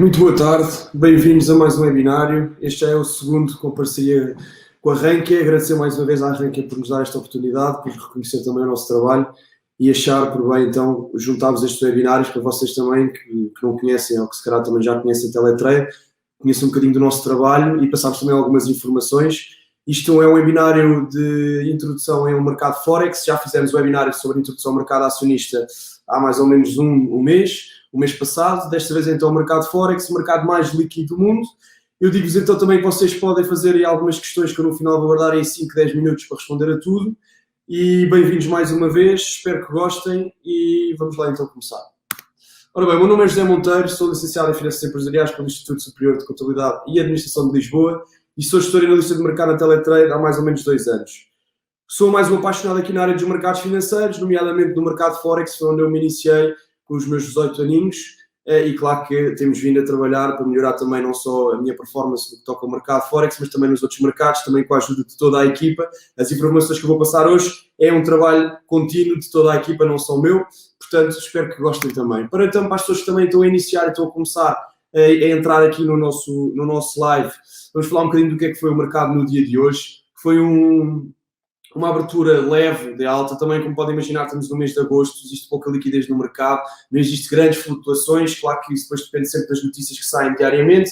Muito boa tarde, bem-vindos a mais um webinário. Este já é o segundo com parceria com a Rankia. Agradecer mais uma vez à Rankia por nos dar esta oportunidade, por reconhecer também o nosso trabalho e achar por bem então juntarmos estes webinários para vocês também que não conhecem ou que se calhar também já conhecem a Teletrade, conheçam um bocadinho do nosso trabalho e passarmos também algumas informações. Isto é um webinário de introdução ao mercado Forex. Já fizemos webinário sobre a introdução ao mercado acionista há mais ou menos um mês. O mês passado, desta vez então o mercado Forex, o mercado mais líquido do mundo. Eu digo-vos então também que vocês podem fazer aí algumas questões que eu no final vou guardar aí 5, 10 minutos para responder a tudo. E bem-vindos mais uma vez, espero que gostem e vamos lá então começar. Ora bem, o meu nome é José Monteiro, sou licenciado em Finanças Empresariais pelo Instituto Superior de Contabilidade e Administração de Lisboa e sou gestor e analista de mercado na Teletrade há mais ou menos 2 anos. Sou mais um apaixonado aqui na área dos mercados financeiros, nomeadamente no mercado Forex, foi onde eu me iniciei com os meus 18 aninhos, e claro que temos vindo a trabalhar para melhorar também não só a minha performance no que toca ao mercado Forex, mas também nos outros mercados, também com a ajuda de toda a equipa. As informações que eu vou passar hoje é um trabalho contínuo de toda a equipa, não só o meu, portanto espero que gostem também. Para as pessoas que também estão a iniciar e estão a começar a entrar aqui no nosso live, vamos falar um bocadinho do que é que foi o mercado no dia de hoje. Foi uma abertura leve de alta, também como podem imaginar estamos no mês de agosto, existe pouca liquidez no mercado, não existe grandes flutuações, claro que isso depois depende sempre das notícias que saem diariamente,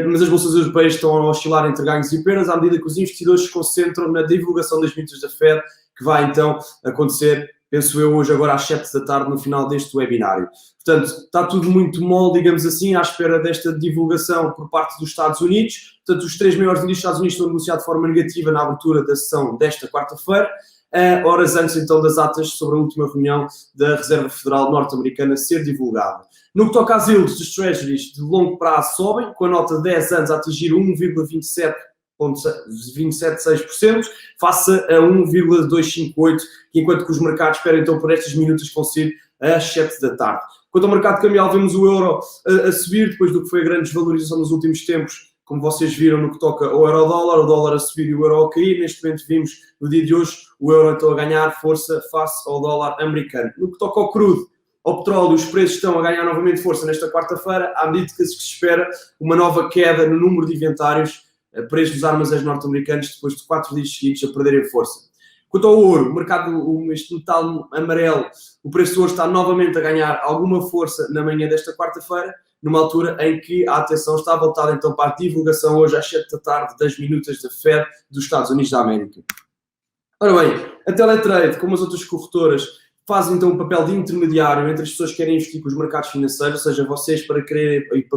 mas as bolsas europeias estão a oscilar entre ganhos e perdas à medida que os investidores se concentram na divulgação das metas da Fed, que vai então acontecer, penso eu, hoje agora às 7 da tarde no final deste webinário. Portanto, está tudo muito mole, digamos assim, à espera desta divulgação por parte dos Estados Unidos. Portanto, os 3 maiores índices dos Estados Unidos estão a negociar de forma negativa na abertura da sessão desta quarta-feira, horas antes então das atas sobre a última reunião da Reserva Federal Norte-Americana ser divulgada. No que toca às yields dos Treasuries de longo prazo sobem, com a nota de 10 anos a atingir 1,27,6%, face a 1,258%, enquanto que os mercados esperam então por estas minutas que vão ser às 7 da tarde. Quanto ao mercado cambial, vemos o euro a subir, depois do que foi a grande desvalorização nos últimos tempos, como vocês viram no que toca ao euro-dólar, o dólar a subir e o euro a cair. Neste momento vimos, no dia de hoje, o euro então a ganhar força face ao dólar americano. No que toca ao crudo, ao petróleo, os preços estão a ganhar novamente força nesta quarta-feira, à medida que se espera uma nova queda no número de inventários preços dos armazéns norte-americanos depois de 4 dias seguidos a perderem força. Quanto ao ouro, o mercado, este metal amarelo, o preço do ouro está novamente a ganhar alguma força na manhã desta quarta-feira, numa altura em que a atenção está voltada então para a divulgação hoje às 7 da tarde das minutas da Fed dos Estados Unidos da América. Ora bem, a Teletrade, como as outras corretoras, fazem então um papel de intermediário entre as pessoas que querem investir com os mercados financeiros, ou seja, vocês para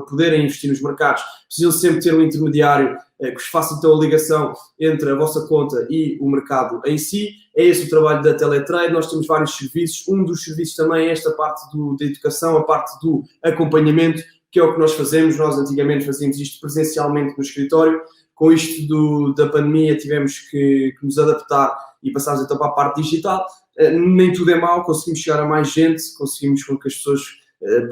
poderem investir nos mercados precisam sempre ter um intermediário que vos faça então a ligação entre a vossa conta e o mercado em si. É esse o trabalho da Teletrade. Nós temos vários serviços, um dos serviços também é esta parte da educação, a parte do acompanhamento, que é o que nós fazemos. Nós antigamente fazíamos isto presencialmente no escritório, com isto da pandemia tivemos que nos adaptar e passarmos então para a parte digital. Nem tudo é mau, conseguimos chegar a mais gente, conseguimos com que as pessoas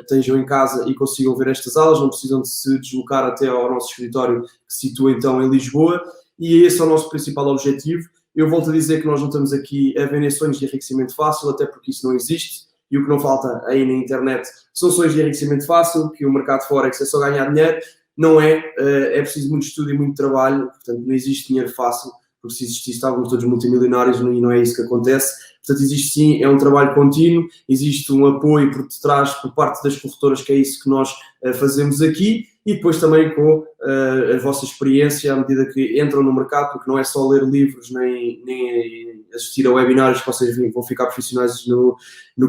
estejam em casa e consigam ver estas aulas, não precisam de se deslocar até ao nosso escritório que se situa então em Lisboa, e esse é o nosso principal objetivo. Eu volto a dizer que nós não estamos aqui a vender sonhos de enriquecimento fácil, até porque isso não existe, e o que não falta aí na internet são sonhos de enriquecimento fácil, que o mercado Forex é só ganhar dinheiro. Não é, é preciso muito estudo e muito trabalho, portanto não existe dinheiro fácil, porque se existisse estávamos todos multimilionários e não é isso que acontece. Portanto, existe sim, é um trabalho contínuo, existe um apoio por detrás, por parte das corretoras, que é isso que nós fazemos aqui, e depois também com a vossa experiência à medida que entram no mercado, porque não é só ler livros nem assistir a webinários que vocês vão ficar profissionais no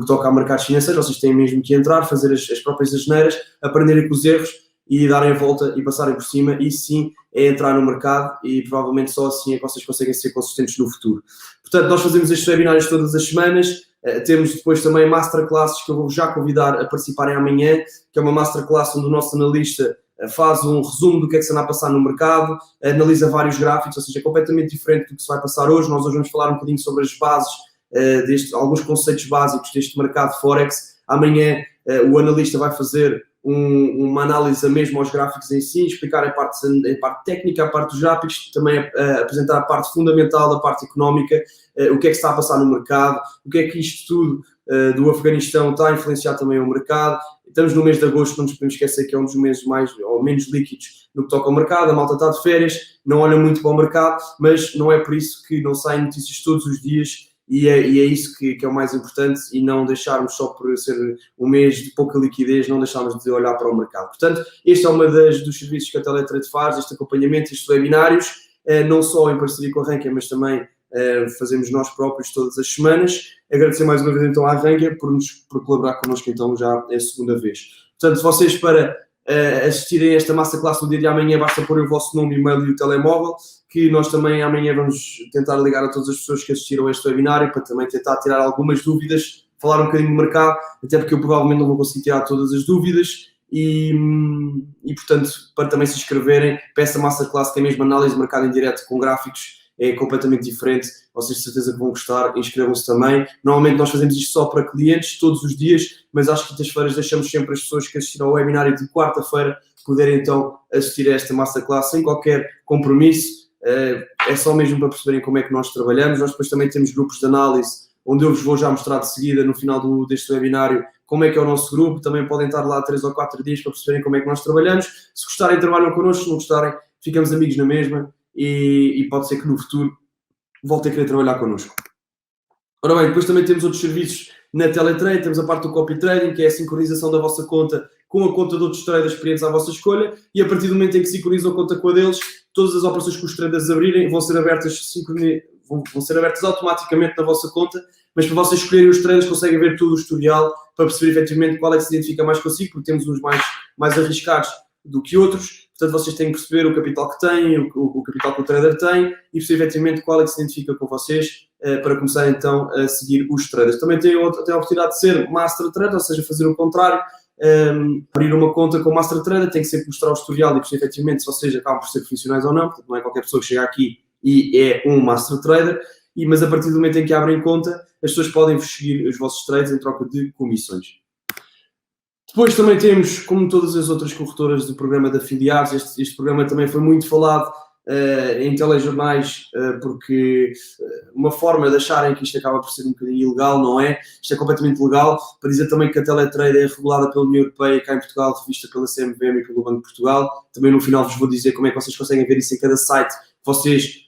que toca a mercados financeiros. Vocês têm mesmo que entrar, fazer as próprias asneiras, aprenderem com os erros e darem a volta e passarem por cima. E sim, é entrar no mercado e provavelmente só assim é que vocês conseguem ser consistentes no futuro. Portanto, nós fazemos estes webinários todas as semanas. Temos depois também masterclasses que eu vou já convidar a participarem amanhã, que é uma masterclass onde o nosso analista faz um resumo do que é que se anda a passar no mercado, analisa vários gráficos, ou seja, é completamente diferente do que se vai passar hoje. Nós hoje vamos falar um bocadinho sobre as bases, alguns conceitos básicos deste mercado Forex. Amanhã o analista vai fazer uma análise mesmo aos gráficos em si, explicar a parte técnica, a parte dos gráficos, também apresentar a parte fundamental da parte económica, o que é que está a passar no mercado, o que é que isto tudo do Afeganistão está a influenciar também o mercado. Estamos no mês de agosto, não nos podemos esquecer que é um dos meses mais ou menos líquidos no que toca ao mercado, a malta está de férias, não olha muito para o mercado, mas não é por isso que não saem notícias todos os dias. E é isso que é o mais importante, e não deixarmos, só por ser um mês de pouca liquidez, não deixarmos de olhar para o mercado. Portanto, este é uma dos serviços que a Teletrade faz, este acompanhamento, estes webinários, não só em parceria com a Rankia, mas também fazemos nós próprios todas as semanas. Agradecer mais uma vez então à Rankia por colaborar connosco, então já é a segunda vez. Portanto, vocês para assistirem a esta masterclass no dia de amanhã, basta pôr o vosso nome, e-mail e o telemóvel, que nós também amanhã vamos tentar ligar a todas as pessoas que assistiram a este webinário para também tentar tirar algumas dúvidas, falar um bocadinho do mercado, até porque eu provavelmente não vou conseguir tirar todas as dúvidas e portanto, para também se inscreverem para esta masterclass, que é mesmo análise de mercado em direto com gráficos, é completamente diferente, vocês de certeza que vão gostar, inscrevam-se também. Normalmente nós fazemos isto só para clientes, todos os dias, mas às quintas-feiras deixamos sempre as pessoas que assistiram ao webinário de quarta-feira poderem então assistir a esta masterclass sem qualquer compromisso. É só mesmo para perceberem como é que nós trabalhamos. Nós depois também temos grupos de análise, onde eu vos vou já mostrar de seguida, no final deste webinário, como é que é o nosso grupo. Também podem estar lá 3 ou 4 dias para perceberem como é que nós trabalhamos. Se gostarem, trabalham connosco. Se não gostarem, ficamos amigos na mesma e pode ser que no futuro voltem a querer trabalhar connosco. Ora bem, depois também temos outros serviços na Teletrade. Temos a parte do copy trading, que é a sincronização da vossa conta com a conta de outros traders experientes à vossa escolha, e a partir do momento em que sincronizam a conta com a deles, todas as operações que os traders abrirem vão ser abertas automaticamente na vossa conta, mas para vocês escolherem os traders conseguem ver todo o historial para perceber efetivamente qual é que se identifica mais consigo, porque temos uns mais arriscados do que outros. Portanto, vocês têm que perceber o capital que têm, o capital que o trader tem, e perceber efetivamente qual é que se identifica com vocês, para começar então a seguir os traders. Também tem a oportunidade de ser Master Trader, ou seja, fazer o contrário. Abrir uma conta com Master Trader, tem que sempre mostrar o historial e perceber efetivamente se vocês acabam por ser profissionais ou não, porque não é qualquer pessoa que chega aqui e é um Master Trader, mas a partir do momento em que abrem conta, as pessoas podem seguir os vossos trades em troca de comissões. Depois também temos, como todas as outras corretoras do programa de afiliados, este programa também foi muito falado em telejornais, porque uma forma de acharem que isto acaba por ser um bocadinho ilegal, não é? Isto é completamente legal. Para dizer também que a Teletrade é regulada pela União Europeia, cá em Portugal, revista pela CMVM e pelo Banco de Portugal. Também no final vos vou dizer como é que vocês conseguem ver isso em cada site que vocês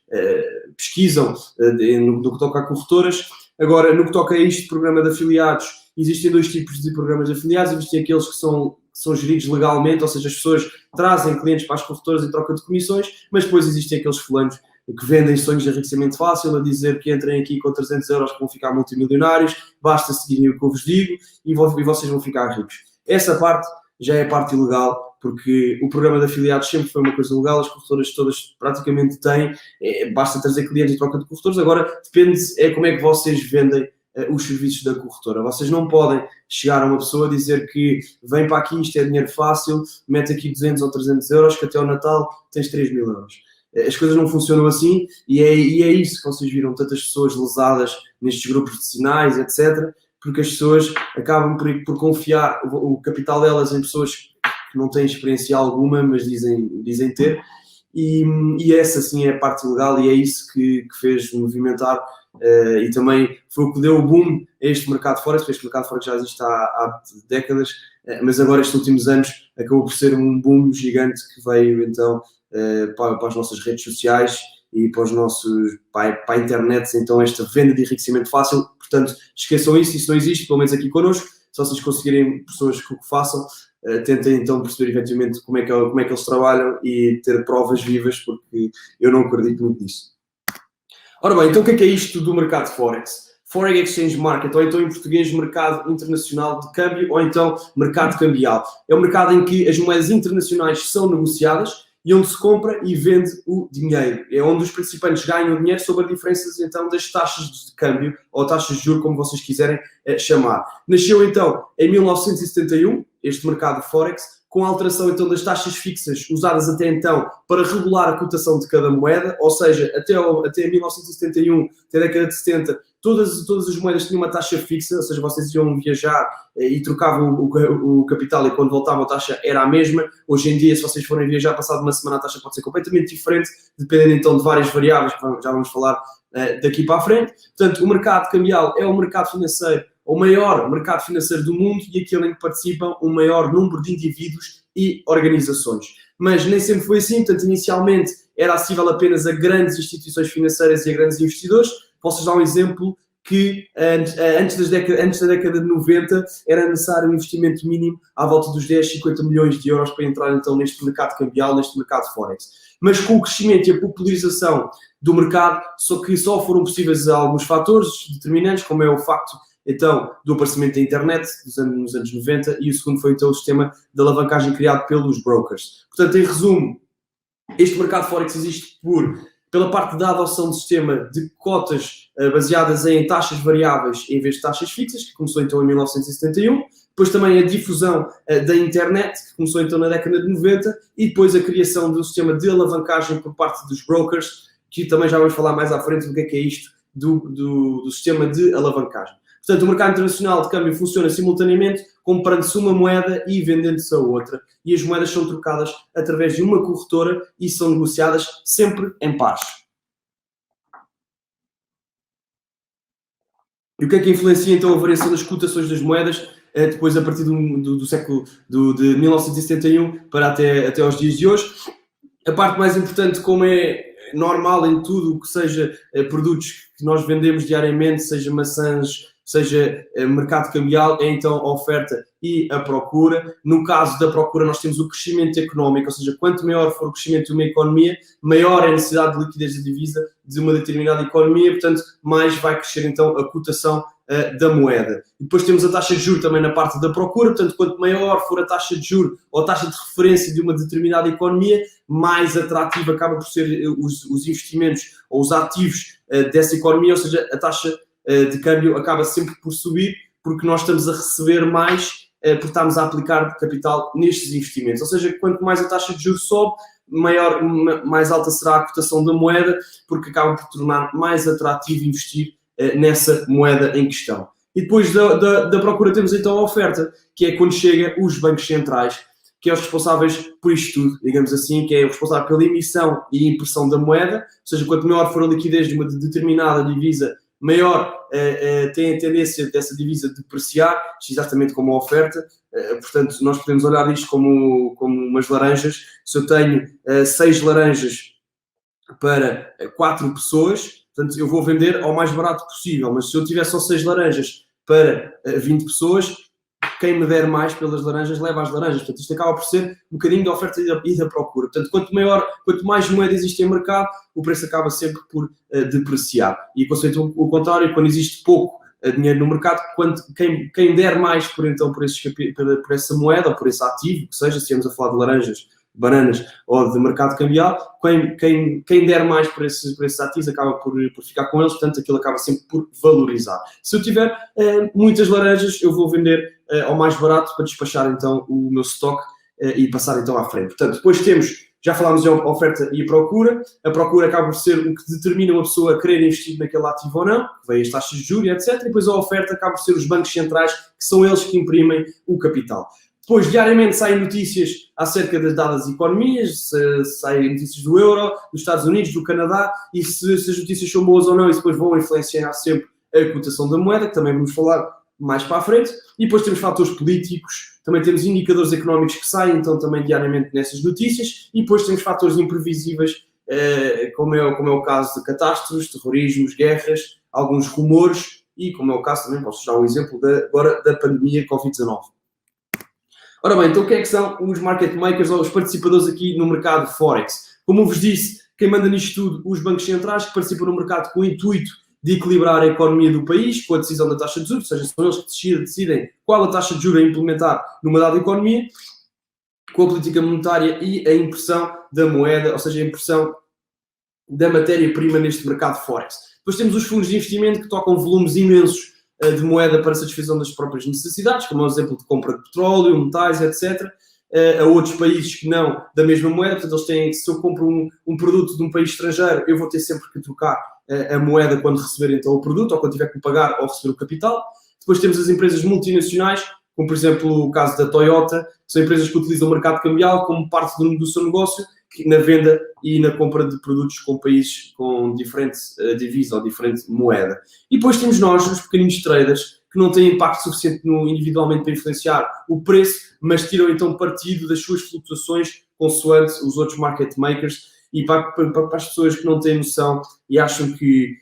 pesquisam no que toca a corretoras. Agora, no que toca a este programa de afiliados, existem 2 tipos de programas de afiliados. Existem aqueles que são geridos legalmente, ou seja, as pessoas trazem clientes para as corretoras em troca de comissões, mas depois existem aqueles fulanos que vendem sonhos de enriquecimento fácil, a dizer que entrem aqui com 300 euros que vão ficar multimilionários, basta seguirem o que eu vos digo e vocês vão ficar ricos. Essa parte já é a parte ilegal, porque o programa de afiliados sempre foi uma coisa legal, as corretoras todas praticamente têm, basta trazer clientes em troca de corretores. Agora depende como é que vocês vendem os serviços da corretora. Vocês não podem chegar a uma pessoa a dizer que vem para aqui, isto é dinheiro fácil, mete aqui 200 ou 300 euros, que até ao Natal tens 3.000 euros. As coisas não funcionam assim, e é isso que vocês viram tantas pessoas lesadas nestes grupos de sinais, etc., porque as pessoas acabam por confiar o capital delas em pessoas que não têm experiência alguma, mas dizem ter, e essa sim é a parte legal, e é isso que fez movimentar, e também foi o que deu o boom a este mercado Forex, porque este mercado Forex já existe há décadas, mas agora estes últimos anos acabou por ser um boom gigante que veio então para as nossas redes sociais e para a internet, então esta venda de enriquecimento fácil. Portanto, esqueçam isso não existe, pelo menos aqui connosco. Se vocês conseguirem pessoas que o façam, tentem então perceber efetivamente como é que eles trabalham e ter provas vivas, porque eu não acredito muito nisso. Ora bem, então o que é isto do mercado Forex? Foreign Exchange Market, ou então em português, mercado internacional de câmbio, ou então mercado cambial. É um mercado em que as moedas internacionais são negociadas e onde se compra e vende o dinheiro. É onde os participantes ganham dinheiro sobre as diferenças então das taxas de câmbio, ou taxas de juros, como vocês quiserem chamar. Nasceu então em 1971, este mercado Forex, com a alteração então das taxas fixas usadas até então para regular a cotação de cada moeda, ou seja, até 1971, até a década de 70, todas as moedas tinham uma taxa fixa, ou seja, vocês iam viajar e trocavam o capital e quando voltavam a taxa era a mesma. Hoje em dia, se vocês forem viajar, passado uma semana a taxa pode ser completamente diferente, dependendo então de várias variáveis, que já vamos falar daqui para a frente. Portanto, o mercado cambial é o mercado financeiro, o maior mercado financeiro do mundo e aquele em que participam o maior número de indivíduos e organizações. Mas nem sempre foi assim, portanto, inicialmente era acessível apenas a grandes instituições financeiras e a grandes investidores. Posso dar um exemplo que antes da década de 90 era necessário um investimento mínimo à volta dos 10, 50 milhões de euros para entrar então neste mercado cambial, neste mercado Forex. Mas com o crescimento e a popularização do mercado, só foram possíveis alguns fatores determinantes, como é o facto então do aparecimento da internet nos anos 90 e o segundo foi então o sistema de alavancagem criado pelos brokers. Portanto, em resumo, este mercado Forex existe pela parte da adoção do sistema de cotas baseadas em taxas variáveis em vez de taxas fixas, que começou então em 1971, depois também a difusão da internet, que começou então na década de 90, e depois a criação do sistema de alavancagem por parte dos brokers, que também já vamos falar mais à frente do que é isto do sistema de alavancagem. Portanto, o mercado internacional de câmbio funciona simultaneamente comprando-se uma moeda e vendendo-se a outra. E as moedas são trocadas através de uma corretora e são negociadas sempre em pares. E o que é que influencia então a variação das cotações das moedas depois a partir do século de 1971 para até aos dias de hoje? A parte mais importante, como é normal em tudo o que seja produtos que nós vendemos diariamente, seja maçãs, seja mercado cambial, é então a oferta e a procura. No caso da procura, nós temos o crescimento económico, ou seja, quanto maior for o crescimento de uma economia, maior é a necessidade de liquidez de divisa de uma determinada economia, portanto, mais vai crescer então a cotação da moeda. E depois temos a taxa de juros também na parte da procura, portanto, quanto maior for a taxa de juros ou a taxa de referência de uma determinada economia, mais atrativa acaba por ser os investimentos ou os ativos dessa economia, ou seja, a taxa de câmbio acaba sempre por subir porque nós estamos a receber mais porque estamos a aplicar capital nestes investimentos. Ou seja, quanto mais a taxa de juros sobe, mais alta será a cotação da moeda, porque acaba por tornar mais atrativo investir nessa moeda em questão. E depois da procura temos então a oferta, que é quando chega os bancos centrais, que é os responsáveis por isto tudo, digamos assim, que é o responsável pela emissão e impressão da moeda, ou seja, quanto maior for a liquidez de uma determinada divisa, maior tem a tendência dessa divisa depreciar, exatamente como a oferta. Portanto, nós podemos olhar isto como umas laranjas. Se eu tenho 6 laranjas para 4 pessoas, portanto, eu vou vender ao mais barato possível, mas se eu tiver só 6 laranjas para 20 pessoas, quem me der mais pelas laranjas, leva as laranjas. Portanto, isto acaba por ser um bocadinho da oferta e da procura. Portanto, quanto mais moeda existe em mercado, o preço acaba sempre por depreciar. E o contrário, quando existe pouco dinheiro no mercado, quem der mais por essa moeda ou por esse ativo, que seja, se estamos a falar de laranjas, bananas ou de mercado cambial, quem der mais por esses ativos acaba por ficar com eles, portanto aquilo acaba sempre por valorizar. Se eu tiver muitas laranjas, eu vou vender ao mais barato para despachar então o meu stock e passar então à frente. Portanto, depois já falámos de oferta e a procura acaba por ser o que determina uma pessoa a querer investir naquele ativo ou não, que vem as taxas de juros, etc. E depois a oferta acaba por ser os bancos centrais, que são eles que imprimem o capital. Depois, diariamente, saem notícias acerca das dadas economias, saem notícias do euro, dos Estados Unidos, do Canadá, e se as notícias são boas ou não, isso depois vão influenciar sempre a cotação da moeda, que também vamos falar mais para a frente. E depois temos fatores políticos, também temos indicadores económicos que saem, então também diariamente nessas notícias, e depois temos fatores imprevisíveis, como é o caso de catástrofes, terrorismos, guerras, alguns rumores, e como é o caso também, posso dar um exemplo agora da pandemia Covid-19. Ora bem, então o que é que são os market makers ou os participadores aqui no mercado Forex? Como eu vos disse, quem manda nisto tudo, os bancos centrais que participam no mercado com o intuito de equilibrar a economia do país com a decisão da taxa de juros, ou seja, são eles que decidem qual a taxa de juros a implementar numa dada economia, com a política monetária e a impressão da moeda, ou seja, a impressão da matéria-prima neste mercado Forex. Depois temos os fundos de investimento que tocam volumes imensos de moeda para satisfação das próprias necessidades, como é o exemplo de compra de petróleo, metais, etc. a outros países que não da mesma moeda. Portanto, eles têm, se eu compro um produto de um país estrangeiro, eu vou ter sempre que trocar a moeda quando receber então o produto, ou quando tiver que pagar ou receber o capital. Depois temos as empresas multinacionais, como por exemplo o caso da Toyota, são empresas que utilizam o mercado cambial como parte do seu negócio, na venda e na compra de produtos com países com diferente divisa ou diferente moeda. E depois temos nós, os pequeninos traders, que não têm impacto suficiente individualmente para influenciar o preço, mas tiram então partido das suas flutuações consoante os outros market makers. E para as pessoas que não têm noção e acham que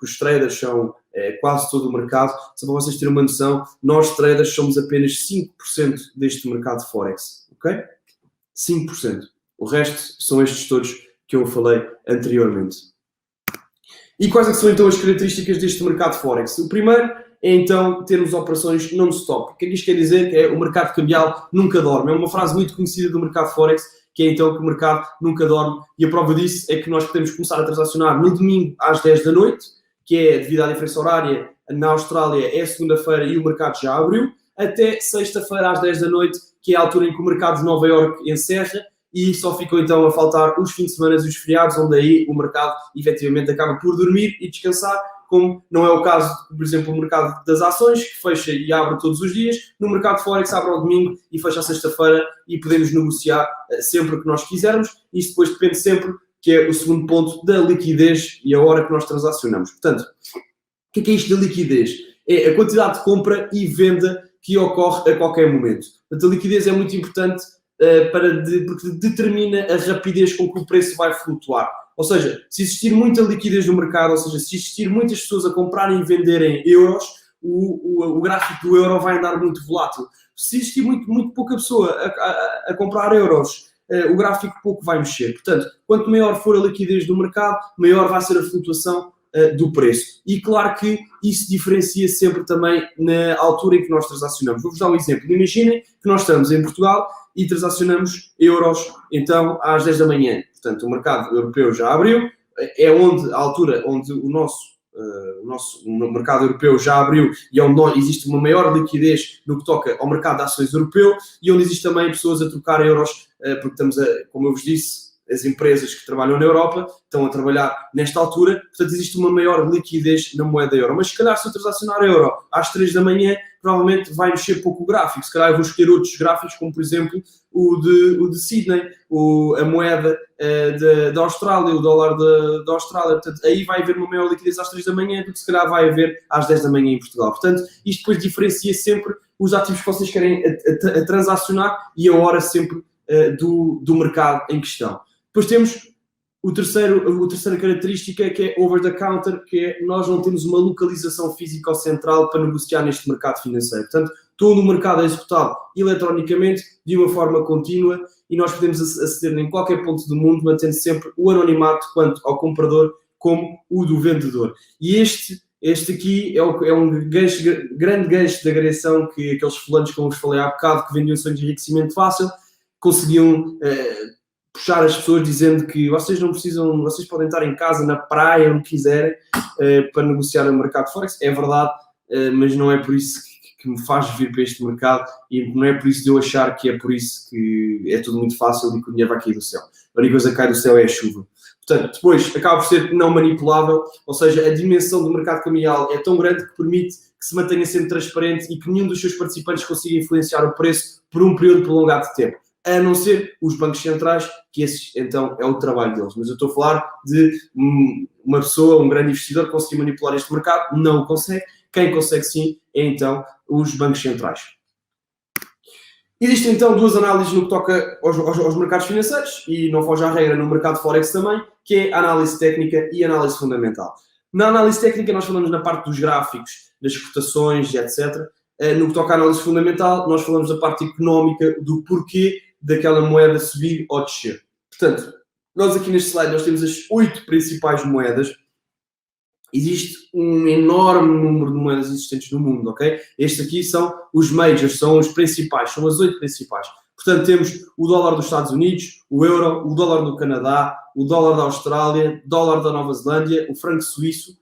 os traders são quase todo o mercado, só para vocês terem uma noção, nós traders somos apenas 5% deste mercado de Forex, ok? 5%. O resto são estes todos que eu falei anteriormente. E quais é que são então as características deste mercado Forex? O primeiro é então termos operações non-stop. O que é que isto quer dizer? Que é o mercado cambial nunca dorme. É uma frase muito conhecida do mercado Forex, que é então que o mercado nunca dorme. E a prova disso é que nós podemos começar a transacionar no domingo às 10 da noite, que é devido à diferença horária, na Austrália é segunda-feira e o mercado já abriu, até sexta-feira às 10 da noite, que é a altura em que o mercado de Nova Iorque encerra, e só ficam então a faltar os fins de semana e os feriados, onde aí o mercado efetivamente acaba por dormir e descansar, como não é o caso, por exemplo, o mercado das ações, que fecha e abre todos os dias. No mercado Forex abre ao domingo e fecha à sexta-feira e podemos negociar sempre que nós quisermos. Isto depois depende sempre, que é o segundo ponto, da liquidez e a hora que nós transacionamos. Portanto, o que é isto da liquidez? É a quantidade de compra e venda que ocorre a qualquer momento. Portanto, a liquidez é muito importante porque determina a rapidez com que o preço vai flutuar. Ou seja, se existir muita liquidez no mercado, ou seja, se existir muitas pessoas a comprarem e venderem euros, o gráfico do euro vai andar muito volátil. Se existir muito pouca pessoa a comprar euros, o gráfico pouco vai mexer. Portanto, quanto maior for a liquidez do mercado, maior vai ser a flutuação do preço. E claro que isso diferencia sempre também na altura em que nós transacionamos. Vou-vos dar um exemplo. Imaginem que nós estamos em Portugal e transacionamos euros, então, às 10 da manhã. Portanto, o mercado europeu já abriu, é a altura onde o nosso mercado europeu já abriu e onde existe uma maior liquidez no que toca ao mercado de ações europeu e onde existe também pessoas a trocar euros, porque estamos como eu vos disse, as empresas que trabalham na Europa estão a trabalhar nesta altura, portanto existe uma maior liquidez na moeda euro. Mas se calhar se eu transacionar euro às 3 da manhã, provavelmente vai mexer pouco o gráfico. Se calhar eu vou escolher outros gráficos, como por exemplo o de Sydney, a moeda da Austrália, o dólar da Austrália. Portanto, aí vai haver uma maior liquidez às 3 da manhã do que se calhar vai haver às 10 da manhã em Portugal. Portanto, isto depois diferencia sempre os ativos que vocês querem a transacionar e a hora sempre do mercado em questão. Depois temos a terceira característica, que é over the counter, que é nós não temos uma localização física ou central para negociar neste mercado financeiro. Portanto, todo o mercado é executado eletronicamente, de uma forma contínua, e nós podemos aceder em qualquer ponto do mundo, mantendo sempre o anonimato quanto ao comprador como o do vendedor. E este aqui é um grande gancho de agressão que aqueles fulanos que eu vos falei há bocado, que vendiam sonhos de enriquecimento fácil, conseguiam puxar as pessoas dizendo que vocês não precisam, vocês podem estar em casa, na praia, onde quiserem, para negociar no mercado Forex. É verdade, mas não é por isso que me faz vir para este mercado e não é por isso de eu achar que é por isso que é tudo muito fácil e que o dinheiro vai cair do céu. A única coisa que cai do céu é a chuva. Portanto, depois acaba por ser não manipulável, ou seja, a dimensão do mercado cambial é tão grande que permite que se mantenha sempre transparente e que nenhum dos seus participantes consiga influenciar o preço por um período prolongado de tempo. A não ser os bancos centrais, que esse, então, é o trabalho deles. Mas eu estou a falar de uma pessoa, um grande investidor, que conseguir manipular este mercado, não o consegue. Quem consegue sim é, então, os bancos centrais. Existem, então, duas análises no que toca aos mercados financeiros, e não foge à regra no mercado Forex também, que é a análise técnica e a análise fundamental. Na análise técnica, nós falamos na parte dos gráficos, das cotações, etc. No que toca à análise fundamental, nós falamos da parte económica, do porquê daquela moeda subir ou descer. Portanto, nós aqui neste slide nós temos as 8 principais moedas. Existe um enorme número de moedas existentes no mundo, ok? Estes aqui são os majors, são os principais, são as 8 principais. Portanto, temos o dólar dos Estados Unidos, o euro, o dólar do Canadá, o dólar da Austrália, o dólar da Nova Zelândia, o franco suíço,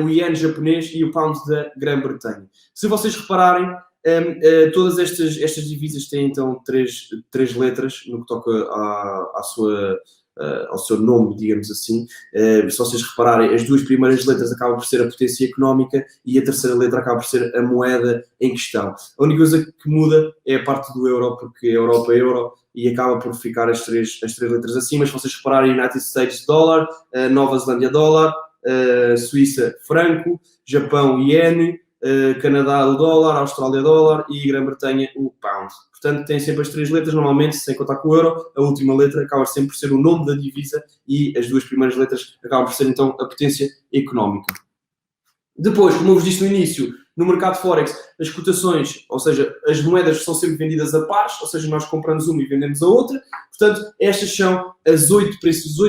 o iene japonês e o pound da Grã-Bretanha. Se vocês repararem, todas estas divisas têm então três letras no que toca ao seu nome, digamos assim. Se vocês repararem, as duas primeiras letras acabam por ser a potência económica e a terceira letra acaba por ser a moeda em questão. A única coisa que muda é a parte do euro, porque a Europa é euro e acaba por ficar as três letras acima. Se vocês repararem, United States dólar, Nova Zelândia dólar, Suíça franco, Japão iene, Canadá o dólar, Austrália dólar e Grã-Bretanha o pound. Portanto, tem sempre as três letras, normalmente, sem contar com o euro, a última letra acaba sempre por ser o nome da divisa e as duas primeiras letras acabam por ser, então, a potência económica. Depois, como eu vos disse no início, no mercado Forex, as cotações, ou seja, as moedas são sempre vendidas a pares, ou seja, nós compramos uma e vendemos a outra. Portanto, estas são os 8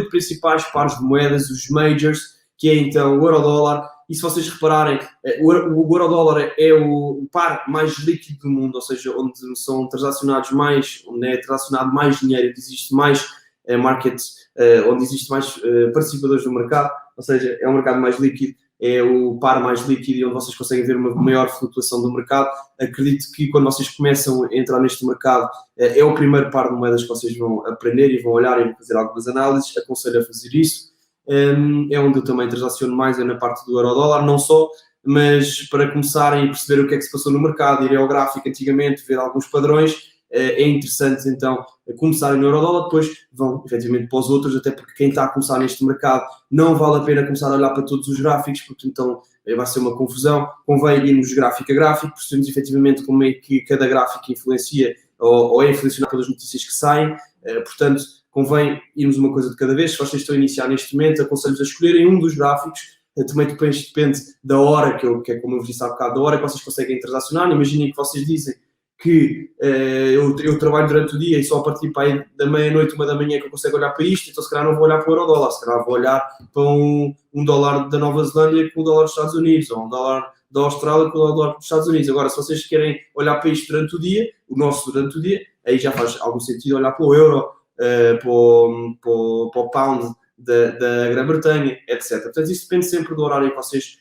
principais pares de moedas, os majors, que é, então, o euro-dólar. E se vocês repararem, o euro-dólar é o par mais líquido do mundo, ou seja, onde são transacionados mais, onde é transacionado mais dinheiro, onde existe mais onde existe mais participadores do mercado, ou seja, é o mercado mais líquido, é o par mais líquido e onde vocês conseguem ver uma maior flutuação do mercado. Acredito que quando vocês começam a entrar neste mercado, é o primeiro par de moedas que vocês vão aprender e vão olhar e vão fazer algumas análises. Aconselho a fazer isso. É onde eu também transaciono mais, é na parte do euro-dólar, não só, mas para começarem a perceber o que é que se passou no mercado, ir ao gráfico antigamente, ver alguns padrões, é interessante então começarem no euro-dólar, depois vão efetivamente para os outros, até porque quem está a começar neste mercado não vale a pena começar a olhar para todos os gráficos, porque então vai ser uma confusão. Convém irmos gráfico a gráfico, percebemos efetivamente como é que cada gráfico influencia ou é influenciado pelas notícias que saem, portanto convém irmos uma coisa de cada vez. Se vocês estão a iniciar neste momento, aconselho-vos a escolherem um dos gráficos. Também depende da hora, que é como eu vos disse há bocado, da hora que vocês conseguem transacionar. Imaginem que vocês dizem que eu trabalho durante o dia e só a partir para aí da meia-noite, 1 da manhã que eu consigo olhar para isto, então se calhar não vou olhar para o euro-dólar, se calhar vou olhar para um dólar da Nova Zelândia com um dólar dos Estados Unidos, ou um dólar da Austrália com o dólar dos Estados Unidos. Agora, se vocês querem olhar para isto durante o dia, o nosso durante o dia, aí já faz algum sentido olhar para o euro, para o pound da Grã-Bretanha, etc. Portanto, isso depende sempre do horário que vocês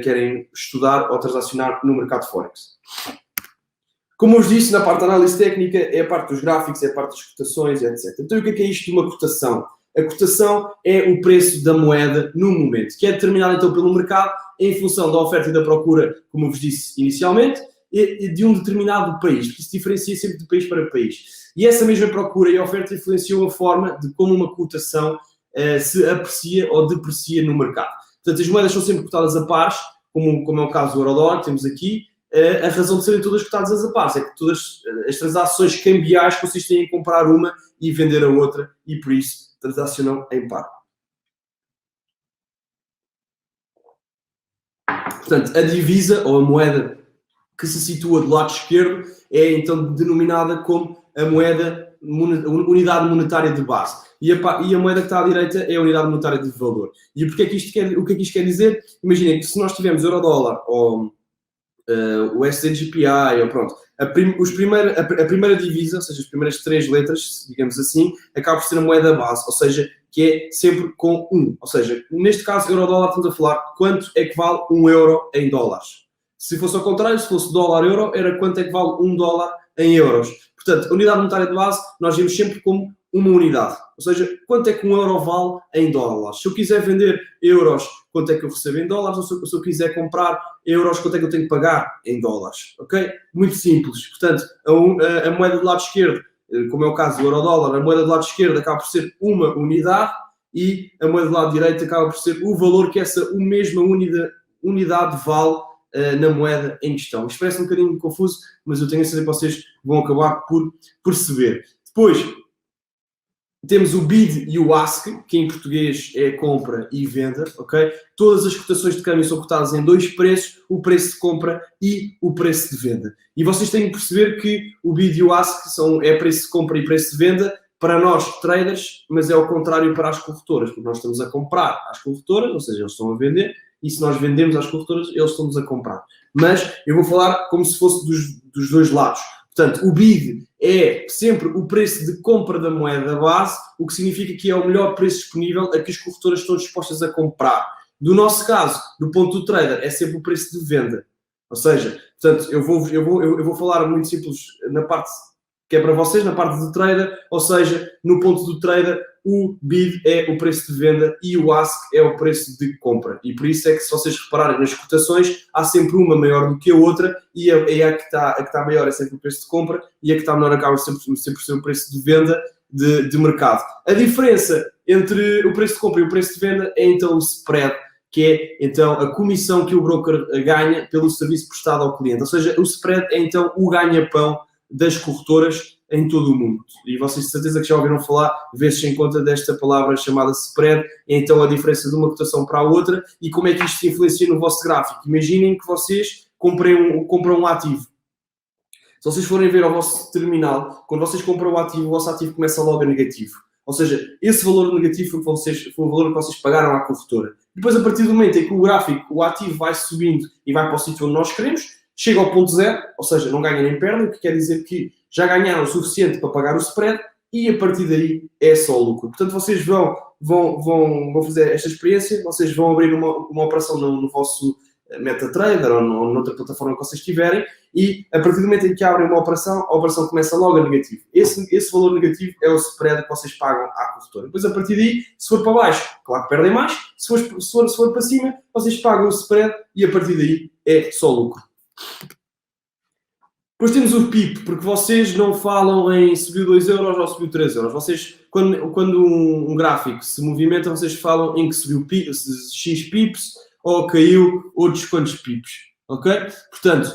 querem estudar ou transacionar no mercado Forex. Como eu vos disse, na parte da análise técnica é a parte dos gráficos, é a parte das cotações, etc. Então, o que é isto de uma cotação? A cotação é o preço da moeda no momento, que é determinado então pelo mercado em função da oferta e da procura, como eu vos disse inicialmente, e de um determinado país, porque isso diferencia sempre de país para país. E essa mesma procura e oferta influenciam a forma de como uma cotação se aprecia ou deprecia no mercado. Portanto, as moedas são sempre cotadas a pares, como é o caso do euro-dólar que temos aqui. A razão de serem todas cotadas a pares é que todas as transações cambiais consistem em comprar uma e vender a outra, e por isso transacionam em par. Portanto, a divisa ou a moeda que se situa do lado esquerdo é então denominada como a unidade monetária de base. E a moeda que está à direita é a unidade monetária de valor. E o que é que isto quer dizer? Imaginem que se nós tivermos euro-dólar ou o SDGPI, ou pronto, a primeira divisa, ou seja, as primeiras 3 letras, digamos assim, acaba por ser a moeda base, ou seja, que é sempre com 1. Ou seja, neste caso, euro-dólar, estamos a falar quanto é que vale 1 euro em dólares. Se fosse ao contrário, se fosse dólar-euro, era quanto é que vale 1 dólar em euros. Portanto, a unidade monetária de base, nós vemos sempre como uma unidade. Ou seja, quanto é que 1 euro vale em dólares. Se eu quiser vender euros, quanto é que eu recebo em dólares? Ou se eu quiser comprar euros, quanto é que eu tenho que pagar em dólares? Ok? Muito simples. Portanto, a moeda do lado esquerdo, como é o caso do euro-dólar, a moeda do lado esquerdo acaba por ser uma unidade e a moeda do lado direito acaba por ser o valor que essa mesma unidade vale na moeda em questão. Isto parece um bocadinho confuso, mas eu tenho a certeza que vocês vão acabar por perceber. Depois, temos o bid e o ask, que em português é compra e venda, ok? Todas as cotações de câmbio são cotadas em 2 preços, o preço de compra e o preço de venda. E vocês têm que perceber que o bid e o ask é preço de compra e preço de venda para nós, traders, mas é o contrário para as corretoras, porque nós estamos a comprar às corretoras, ou seja, eles estão a vender, e se nós vendemos às corretoras, eles estão-nos a comprar. Mas eu vou falar como se fosse dos dois lados. Portanto, o bid é sempre o preço de compra da moeda base, o que significa que é o melhor preço disponível a que as corretoras estão dispostas a comprar. Do nosso caso, do ponto do trader, é sempre o preço de venda. Ou seja, portanto, eu vou falar muito simples na parte que é para vocês, na parte do trader, ou seja, no ponto do trader, o bid é o preço de venda e o ask é o preço de compra. E por isso é que, se vocês repararem nas cotações, há sempre uma maior do que a outra e a que está maior é sempre o preço de compra e a que está menor acaba sempre por ser o preço de venda de mercado. A diferença entre o preço de compra e o preço de venda é então o spread, que é então a comissão que o broker ganha pelo serviço prestado ao cliente. Ou seja, o spread é então o ganha-pão das corretoras em todo o mundo. E vocês de certeza que já ouviram falar, vezes em conta desta palavra chamada spread, é então a diferença de uma cotação para a outra e como é que isto se influencia no vosso gráfico. Imaginem que vocês compram um ativo. Se vocês forem ver ao vosso terminal, quando vocês compram o ativo, o vosso ativo começa logo a negativo. Ou seja, esse valor negativo foi o valor que vocês pagaram à corretora. Depois, a partir do momento em que o gráfico, o ativo vai subindo e vai para o sítio onde nós queremos, chega ao ponto zero, ou seja, não ganha nem perde, o que quer dizer que já ganharam o suficiente para pagar o spread e a partir daí é só lucro. Portanto, vocês vão fazer esta experiência, vocês vão abrir uma operação no vosso MetaTrader ou noutra plataforma que vocês tiverem e a partir do momento em que abrem uma operação, a operação começa logo a negativo. Esse valor negativo é o spread que vocês pagam à corretora. Depois, a partir daí, se for para baixo, claro que perdem mais. Se for para cima, vocês pagam o spread e a partir daí é só lucro. Depois temos o PIP, porque vocês não falam em subiu 2 euros ou subiu 3 euros. Vocês, quando um gráfico se movimenta, vocês falam em que subiu X pips ou caiu outros quantos pips. Ok? Portanto,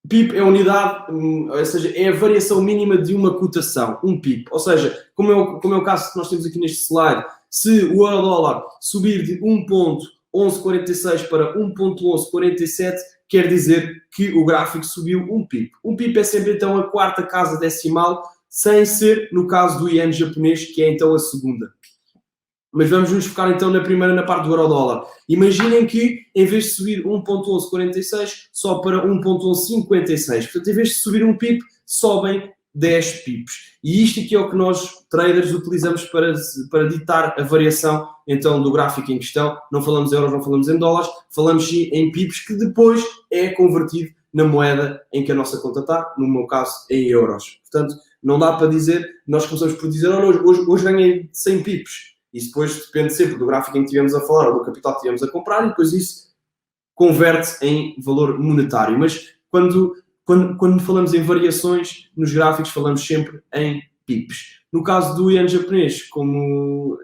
PIP é a unidade, ou seja, é a variação mínima de uma cotação, um PIP. Ou seja, como é o caso que nós temos aqui neste slide, se o euro-dólar subir de 1.1146 para 1.1147, quer dizer que o gráfico subiu um PIP. Um PIP é sempre então a quarta casa decimal, sem ser no caso do iene japonês, que é então a segunda. Mas vamos nos focar então na primeira, na parte do euro-dólar. Imaginem que, em vez de subir 1.1146, sobe para 1.1156. Portanto, em vez de subir um PIP, sobem 10 pips. E isto aqui é o que nós, traders, utilizamos para ditar a variação então do gráfico em questão. Não falamos em euros, não falamos em dólares, falamos sim em pips, que depois é convertido na moeda em que a nossa conta está, no meu caso, em euros. Portanto, não dá para dizer, nós começamos por dizer, hoje ganhei 100 pips. Isso depois depende sempre do gráfico em que estivemos a falar ou do capital que estivemos a comprar e depois isso converte em valor monetário. Mas quando falamos em variações nos gráficos, falamos sempre em pips. No caso do iene japonês, como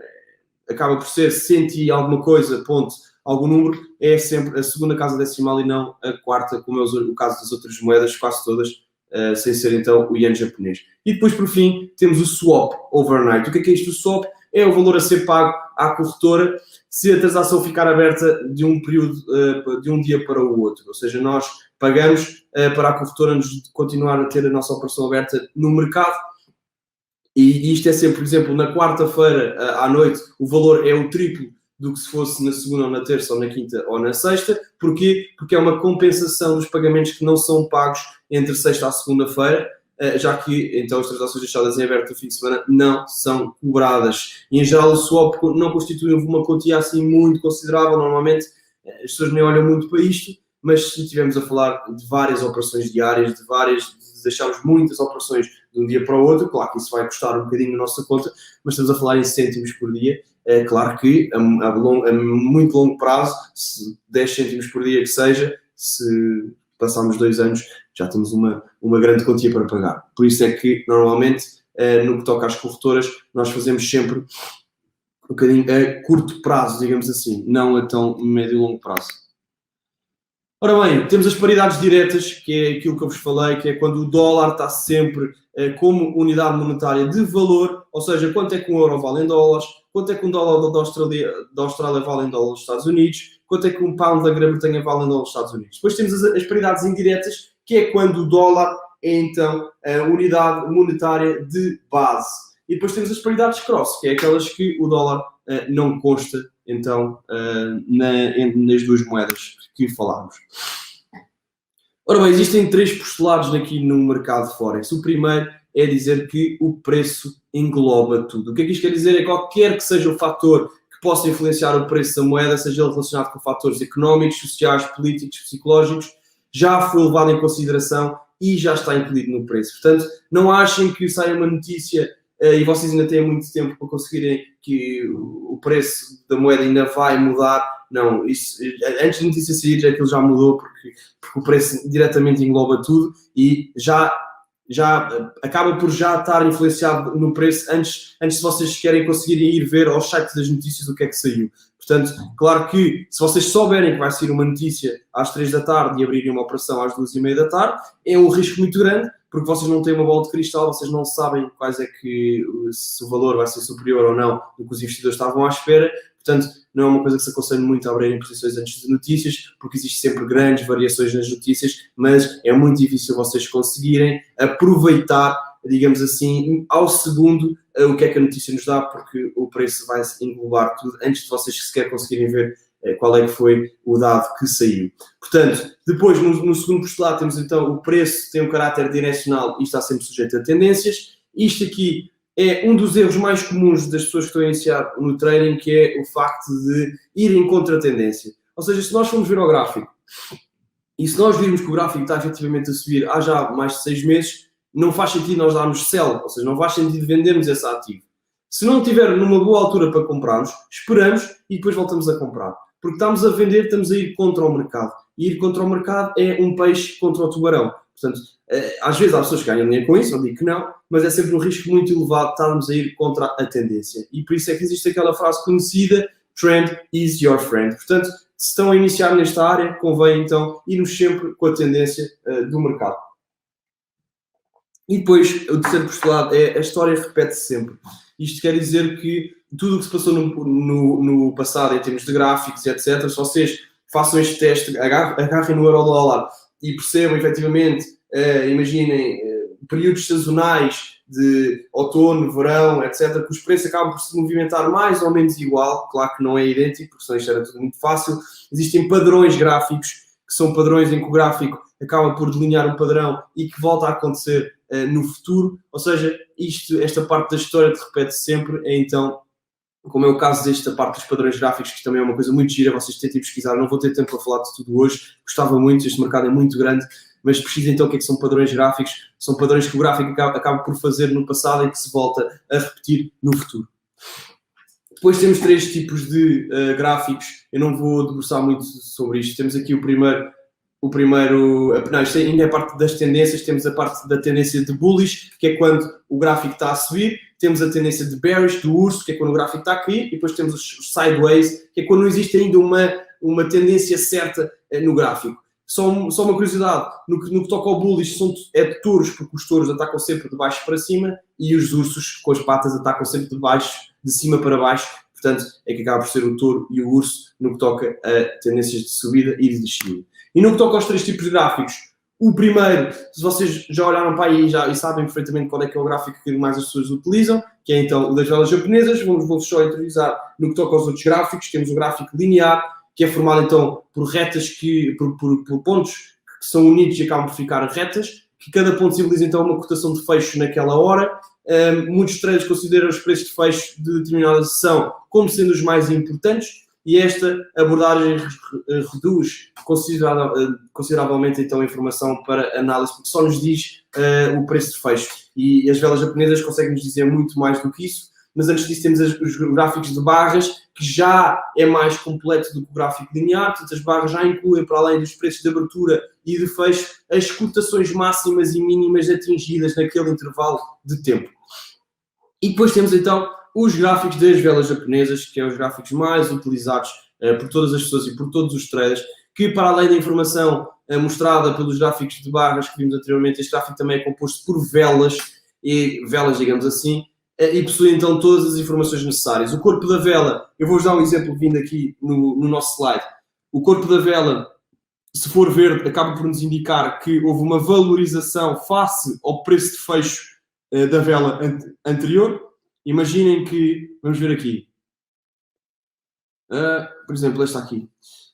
acaba por ser 100 e alguma coisa, ponto, algum número, é sempre a segunda casa decimal e não a quarta, como é o caso das outras moedas, quase todas, sem ser então o iene japonês. E depois, por fim, temos o swap overnight. O que é isto? O swap é o valor a ser pago à corretora se a transação ficar aberta de um período, de um dia para o outro. Ou seja, nós pagamos para a corretora nos continuar a ter a nossa operação aberta no mercado. E isto é sempre, por exemplo, na quarta-feira à noite, o valor é o triplo do que se fosse na segunda ou na terça ou na quinta ou na sexta. Porquê? Porque é uma compensação dos pagamentos que não são pagos entre sexta à segunda-feira, já que então as transações deixadas em aberto no fim de semana não são cobradas. E em geral o swap não constitui uma quantia assim muito considerável, normalmente as pessoas nem olham muito para isto, mas se estivermos a falar de várias operações diárias, de deixarmos muitas operações de um dia para o outro, claro que isso vai custar um bocadinho na nossa conta, mas estamos a falar em cêntimos por dia. É claro que a muito longo prazo, 10 cêntimos por dia que seja, se passarmos 2 anos, já temos uma grande quantia para pagar. Por isso é que, normalmente, no que toca às corretoras, nós fazemos sempre um bocadinho a curto prazo, digamos assim, não a tão médio e longo prazo. Ora bem, temos as paridades diretas, que é aquilo que eu vos falei, que é quando o dólar está sempre como unidade monetária de valor, ou seja, quanto é que um euro vale em dólares, quanto é que um dólar da Austrália vale em dólares dos Estados Unidos, quanto é que um pound da Grã-Bretanha vale em dólares dos Estados Unidos. Depois temos as paridades indiretas, que é quando o dólar é então a unidade monetária de base. E depois temos as paridades cross, que é aquelas que o dólar não consta então nas duas moedas que falámos. Ora bem, existem 3 postulados aqui no mercado Forex. O primeiro é dizer que o preço engloba tudo. O que é que isto quer dizer? É qualquer que seja o fator que possa influenciar o preço da moeda, seja ele relacionado com fatores económicos, sociais, políticos, psicológicos, já foi levado em consideração e já está incluído no preço. Portanto, não achem que saia uma notícia e vocês ainda têm muito tempo para conseguirem que o preço da moeda ainda vai mudar. Não, isso, antes da notícia sair, aquilo já mudou, porque o preço diretamente engloba tudo e já acaba por já estar influenciado no preço antes de vocês querem conseguirem ir ver aos sites das notícias o que é que saiu. Portanto, claro que se vocês souberem que vai sair uma notícia às 3 da tarde e abrirem uma operação às 2h30 da tarde, é um risco muito grande, porque vocês não têm uma bola de cristal, vocês não sabem quais é que, se o valor vai ser superior ou não do que os investidores estavam à espera. Portanto, não é uma coisa que se aconselha muito a abrirem posições antes de notícias, porque existem sempre grandes variações nas notícias, mas é muito difícil vocês conseguirem aproveitar, digamos assim, ao segundo o que é que a notícia nos dá, porque o preço vai englobar tudo antes de vocês sequer conseguirem ver qual é que foi o dado que saiu. Portanto, depois, no segundo postulado, temos então o preço tem um caráter direcional e está sempre sujeito a tendências. Isto aqui é um dos erros mais comuns das pessoas que estão a iniciar no trading, que é o facto de irem contra a tendência. Ou seja, se nós formos ver ao gráfico e se nós virmos que o gráfico está efetivamente a subir há já mais de 6 meses, não faz sentido nós darmos sell, ou seja, não faz sentido vendermos esse ativo. Se não estiver numa boa altura para comprarmos, esperamos e depois voltamos a comprar. Porque estamos a vender, estamos a ir contra o mercado. E ir contra o mercado é um peixe contra o tubarão. Portanto, às vezes há pessoas que ganham dinheiro com isso, não digo que não, mas é sempre um risco muito elevado de estarmos a ir contra a tendência. E por isso é que existe aquela frase conhecida, trend is your friend. Portanto, se estão a iniciar nesta área, convém então irmos sempre com a tendência do mercado. E depois, o terceiro postulado é a história repete-se sempre. Isto quer dizer que tudo o que se passou no passado em termos de gráficos e etc., se vocês façam este teste, agarrem no euro-dólar e percebam efetivamente, imaginem, períodos sazonais de outono, verão, etc., que os preços acabam por se movimentar mais ou menos igual, claro que não é idêntico, porque senão isto era tudo muito fácil. Existem padrões gráficos, que são padrões em que o gráfico acaba por delinear um padrão e que volta a acontecer no futuro, ou seja, esta parte da história que repete sempre, é então, como é o caso desta parte dos padrões gráficos, que também é uma coisa muito gira, vocês tentem pesquisar, não vou ter tempo para falar de tudo hoje, gostava muito, este mercado é muito grande, mas pesquisem então o que é que são padrões gráficos, são padrões que o gráfico acaba por fazer no passado e que se volta a repetir no futuro. Depois temos 3 tipos de gráficos, eu não vou debruçar muito sobre isto, temos aqui o primeiro, não, isto ainda é a parte das tendências, temos a parte da tendência de bullish, que é quando o gráfico está a subir, temos a tendência de bearish, do urso, que é quando o gráfico está a cair, e depois temos os sideways, que é quando não existe ainda uma tendência certa no gráfico. Só uma curiosidade, no que toca ao bullish é de touros, porque os touros atacam sempre de baixo para cima, e os ursos com as patas atacam sempre de cima para baixo, portanto é que acaba por ser o touro e o urso no que toca a tendências de subida e de descida. E no que toca aos 3 tipos de gráficos, o primeiro, se vocês já olharam para aí e sabem perfeitamente qual é que é o gráfico que mais as pessoas utilizam, que é então o das velas japonesas, vou só interiorizar no que toca aos outros gráficos. Temos o gráfico linear, que é formado então por retas, por pontos que são unidos e acabam por ficar retas, que cada ponto simboliza então uma cotação de fecho naquela hora. Muitos traders consideram os preços de fecho de determinada sessão como sendo os mais importantes, e esta abordagem reduz consideravelmente então a informação para análise, porque só nos diz o preço de fecho. E as velas japonesas conseguem nos dizer muito mais do que isso, mas antes disso temos os gráficos de barras, que já é mais completo do que o gráfico linear. Portanto, as barras já incluem, para além dos preços de abertura e de fecho, as cotações máximas e mínimas atingidas naquele intervalo de tempo. E depois temos então os gráficos das velas japonesas, que são os gráficos mais utilizados por todas as pessoas e por todos os traders, que para além da informação mostrada pelos gráficos de barras que vimos anteriormente, este gráfico também é composto por velas, digamos assim, e possui então todas as informações necessárias. O corpo da vela, eu vou-vos dar um exemplo vindo aqui no nosso slide. O corpo da vela, se for verde, acaba por nos indicar que houve uma valorização face ao preço de fecho da vela anterior. Imaginem que, vamos ver aqui, por exemplo, esta aqui.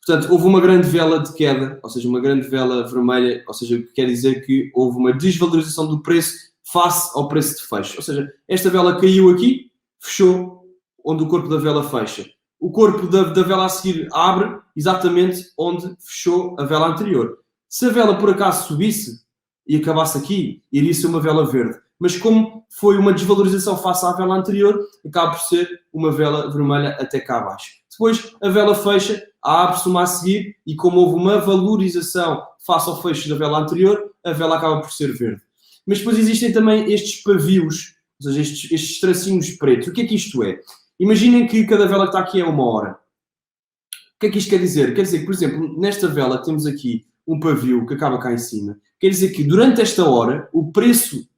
Portanto, houve uma grande vela de queda, ou seja, uma grande vela vermelha, ou seja, o que quer dizer que houve uma desvalorização do preço face ao preço de fecho. Ou seja, esta vela caiu aqui, fechou onde o corpo da vela fecha. O corpo da vela a seguir abre exatamente onde fechou a vela anterior. Se a vela por acaso subisse e acabasse aqui, iria ser uma vela verde. Mas como foi uma desvalorização face à vela anterior, acaba por ser uma vela vermelha até cá abaixo. Depois a vela fecha, abre-se uma a seguir e como houve uma valorização face ao fecho da vela anterior, a vela acaba por ser verde. Mas depois existem também estes pavios, ou seja, estes tracinhos pretos. O que é que isto é? Imaginem que cada vela que está aqui é 1 hora. O que é que isto quer dizer? Quer dizer que, por exemplo, nesta vela temos aqui um pavio que acaba cá em cima. Quer dizer que durante esta hora o preço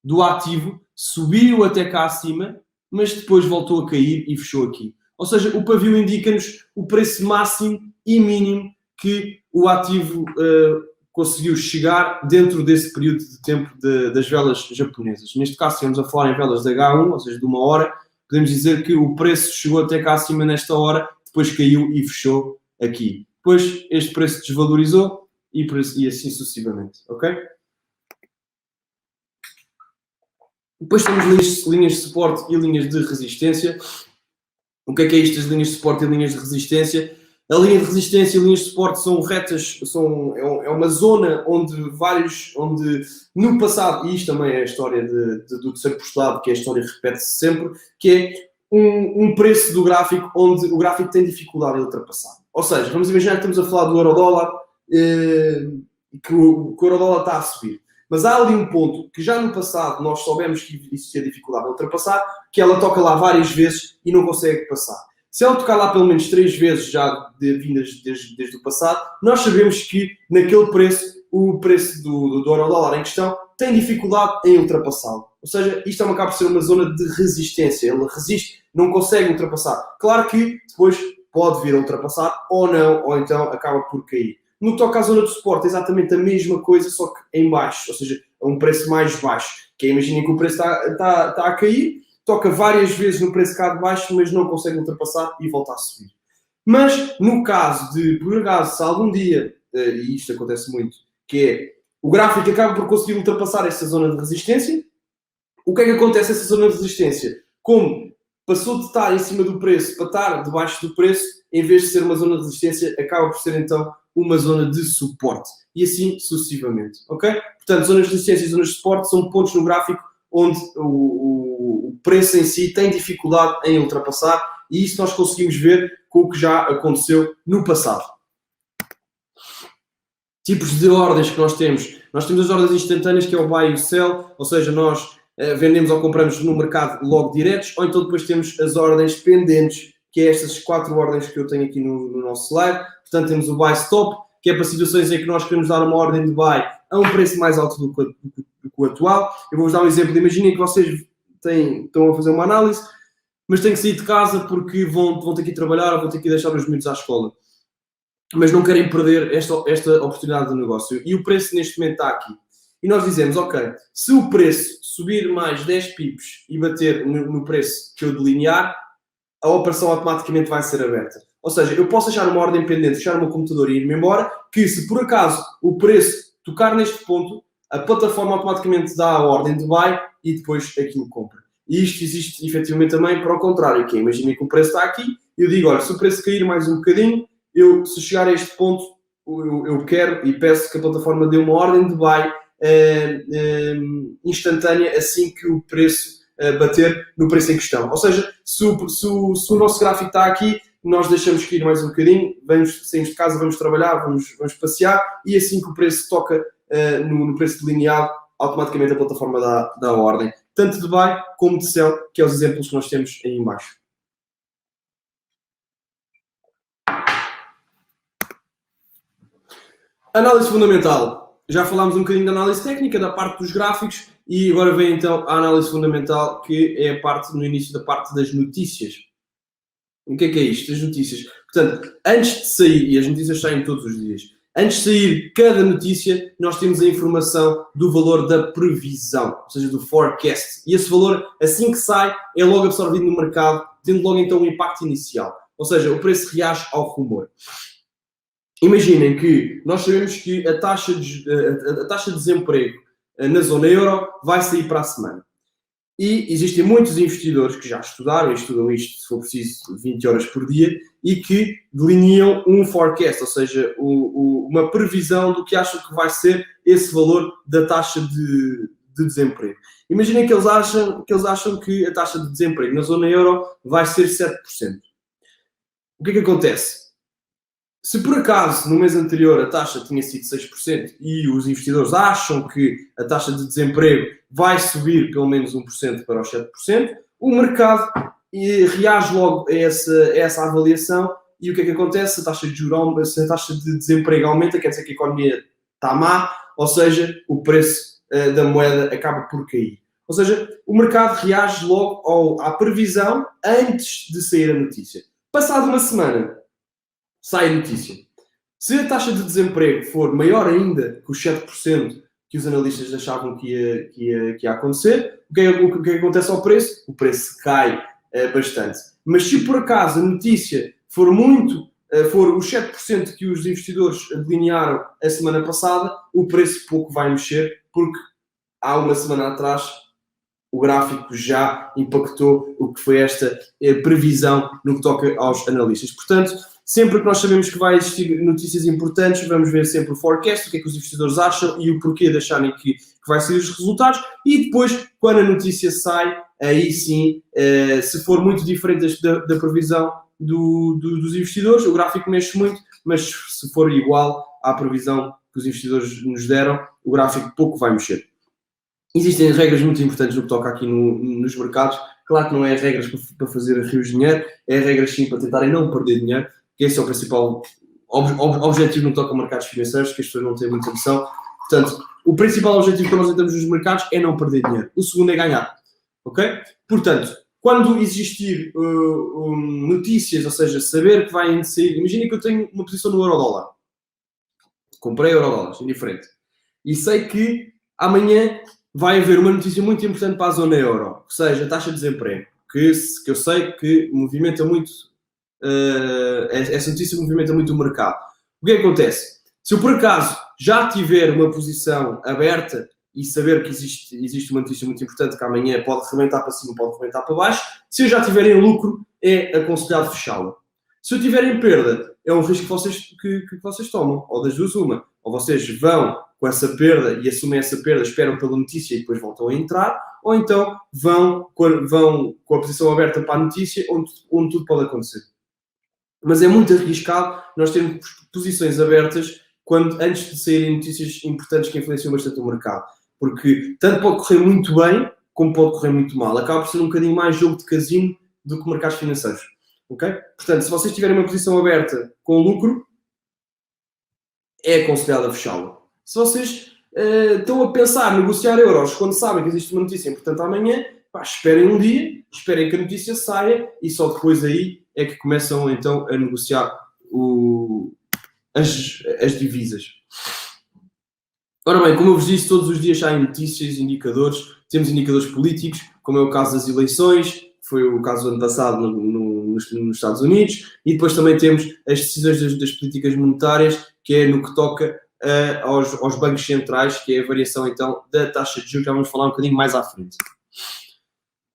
do ativo subiu até cá acima, mas depois voltou a cair e fechou aqui. Ou seja, o pavio indica-nos o preço máximo e mínimo que o ativo conseguiu chegar dentro desse período de tempo das velas japonesas. Neste caso, estamos a falar em velas de H1, ou seja, de 1 hora. Podemos dizer que o preço chegou até cá acima nesta hora, depois caiu e fechou aqui. Depois este preço desvalorizou e assim sucessivamente. Ok? Depois temos linhas de suporte e linhas de resistência. O que é isto das linhas de suporte e linhas de resistência? A linha de resistência e linhas de suporte são retas, é uma zona onde no passado, e isto também é a história do terceiro postulado, que é a história que repete-se sempre, que é um preço do gráfico onde o gráfico tem dificuldade em ultrapassar. Ou seja, vamos imaginar que estamos a falar do euro-dólar, que o euro-dólar está a subir. Mas há ali um ponto que já no passado nós soubemos que existia dificuldade em ultrapassar, que ela toca lá várias vezes e não consegue passar. Se ela tocar lá pelo menos 3 vezes já vindas desde o passado, nós sabemos que naquele preço, o preço do euro-dólar em questão tem dificuldade em ultrapassá-lo. Ou seja, isto acaba por ser uma zona de resistência. Ele resiste, não consegue ultrapassar. Claro que depois pode vir a ultrapassar ou não, ou então acaba por cair. No que toca à zona de suporte, é exatamente a mesma coisa, só que em baixo, ou seja, a um preço mais baixo. Que é, imaginem que o preço está a cair, toca várias vezes no preço cá de baixo, mas não consegue ultrapassar e volta a subir. Mas no caso de, por acaso, se algum dia, e isto acontece muito, que é o gráfico acaba por conseguir ultrapassar essa zona de resistência, o que é que acontece nessa zona de resistência? Como passou de estar em cima do preço para estar debaixo do preço, em vez de ser uma zona de resistência, acaba por ser então uma zona de suporte. E assim sucessivamente. Ok? Portanto, zonas de resistência e zonas de suporte são pontos no gráfico onde o preço em si tem dificuldade em ultrapassar, e isso nós conseguimos ver com o que já aconteceu no passado. Tipos de ordens que nós temos. Nós temos as ordens instantâneas, que é o buy e o sell, ou seja, nós vendemos ou compramos no mercado logo diretos, ou então depois temos as ordens pendentes, que é estas 4 ordens que eu tenho aqui no nosso slide. Portanto, temos o buy stop, que é para situações em que nós queremos dar uma ordem de buy a um preço mais alto do que o atual. Eu vou-vos dar um exemplo. Imaginem que vocês estão a fazer uma análise, mas têm que sair de casa porque vão ter que ir trabalhar, vão ter que ir deixar os miúdos à escola. Mas não querem perder esta oportunidade de negócio. E o preço neste momento está aqui. E nós dizemos, ok, se o preço subir mais 10 pips e bater no preço que eu delinear, a operação automaticamente vai ser aberta. Ou seja, eu posso deixar uma ordem pendente, fechar o meu computador e ir-me embora, que se por acaso o preço tocar neste ponto, a plataforma automaticamente dá a ordem de buy e depois aquilo compra. E isto existe efetivamente também para o contrário, que é, imaginem que o preço está aqui, e eu digo, olha, se o preço cair mais um bocadinho, se chegar a este ponto, eu quero e peço que a plataforma dê uma ordem de buy instantânea assim que o preço bater no preço em questão. Ou seja, se o nosso gráfico está aqui, nós deixamos cair mais um bocadinho, saímos de casa, vamos trabalhar, vamos passear, e assim que o preço toca no preço delineado, automaticamente a plataforma dá a ordem. Tanto de buy como de sell, que é os exemplos que nós temos aí em baixo. Análise fundamental. Já falámos um bocadinho da análise técnica, da parte dos gráficos, e agora vem então a análise fundamental, que é a parte no início da parte das notícias. O que é isto? As notícias. Portanto, antes de sair, e as notícias saem todos os dias, antes de sair cada notícia, nós temos a informação do valor da previsão, ou seja, do forecast. E esse valor, assim que sai, é logo absorvido no mercado, tendo logo então um impacto inicial. Ou seja, o preço reage ao rumor. Imaginem que nós sabemos que a taxa de desemprego na zona euro vai sair para a semana. E existem muitos investidores que já estudaram e estudam isto, se for preciso, 20 horas por dia, e que delineam um forecast, ou seja, uma previsão do que acham que vai ser esse valor da taxa de desemprego. Imaginem que eles acham que a taxa de desemprego na zona euro vai ser 7%. O que é que acontece? Se por acaso no mês anterior a taxa tinha sido 6% e os investidores acham que a taxa de desemprego vai subir pelo menos 1% para os 7%, o mercado reage logo a essa avaliação. E o que é que acontece? Se a taxa de desemprego aumenta, quer dizer que a economia está má, ou seja, o preço da moeda acaba por cair. Ou seja, o mercado reage logo à previsão antes de sair a notícia. Passado uma semana, sai a notícia. Se a taxa de desemprego for maior ainda que os 7% que os analistas achavam que ia acontecer, o que é que acontece ao preço? O preço cai bastante. Mas se por acaso a notícia for os 7% que os investidores delinearam a semana passada, o preço pouco vai mexer, porque há uma semana atrás o gráfico já impactou o que foi esta previsão no que toca aos analistas. Portanto, sempre que nós sabemos que vai existir notícias importantes, vamos ver sempre o forecast, o que é que os investidores acham e o porquê de acharem que vai ser os resultados. E depois, quando a notícia sai, aí sim, se for muito diferente da previsão dos investidores, o gráfico mexe muito, mas se for igual à previsão que os investidores nos deram, o gráfico pouco vai mexer. Existem regras muito importantes no que toca aqui nos mercados. Claro que não é regras para fazer rios de dinheiro, é regras sim para tentarem não perder dinheiro, que esse é o principal objetivo no que toca a mercados financeiros, que as pessoas não têm muita noção. Portanto, o principal objetivo que nós entramos nos mercados é não perder dinheiro. O segundo é ganhar. Ok? Portanto, quando existir notícias, ou seja, saber que vai sair... Imaginem que eu tenho uma posição no euro-dólar. Comprei euro-dólares, indiferente. E sei que amanhã vai haver uma notícia muito importante para a zona euro, que seja a taxa de desemprego, que eu sei que movimenta muito, essa notícia movimenta muito o mercado. O que é que acontece? Se eu por acaso já tiver uma posição aberta e saber que existe uma notícia muito importante que amanhã pode rebentar para cima, pode rebentar para baixo, se eu já tiver em lucro, é aconselhado fechá-la. Se eu tiver em perda, é um risco que vocês tomam, ou das duas uma. Ou vocês vão com essa perda e assumem essa perda, esperam pela notícia e depois voltam a entrar, ou então vão com a posição aberta para a notícia, onde tudo pode acontecer. Mas é muito arriscado nós termos posições abertas antes de saírem notícias importantes que influenciam bastante o mercado. Porque tanto pode correr muito bem, como pode correr muito mal. Acaba por ser um bocadinho mais jogo de casino do que mercados financeiros. Okay? Portanto, se vocês tiverem uma posição aberta com lucro, é aconselhado a fechá-la. Se vocês estão a pensar em negociar euros quando sabem que existe uma notícia importante amanhã, esperem um dia, esperem que a notícia saia e só depois aí é que começam então a negociar as divisas. Ora bem, como eu vos disse, todos os dias saem notícias, indicadores, temos indicadores políticos, como é o caso das eleições, que foi o caso do ano passado nos Estados Unidos, e depois também temos as decisões das políticas monetárias, que é no que toca aos bancos centrais, que é a variação então da taxa de juros, que já vamos falar um bocadinho mais à frente.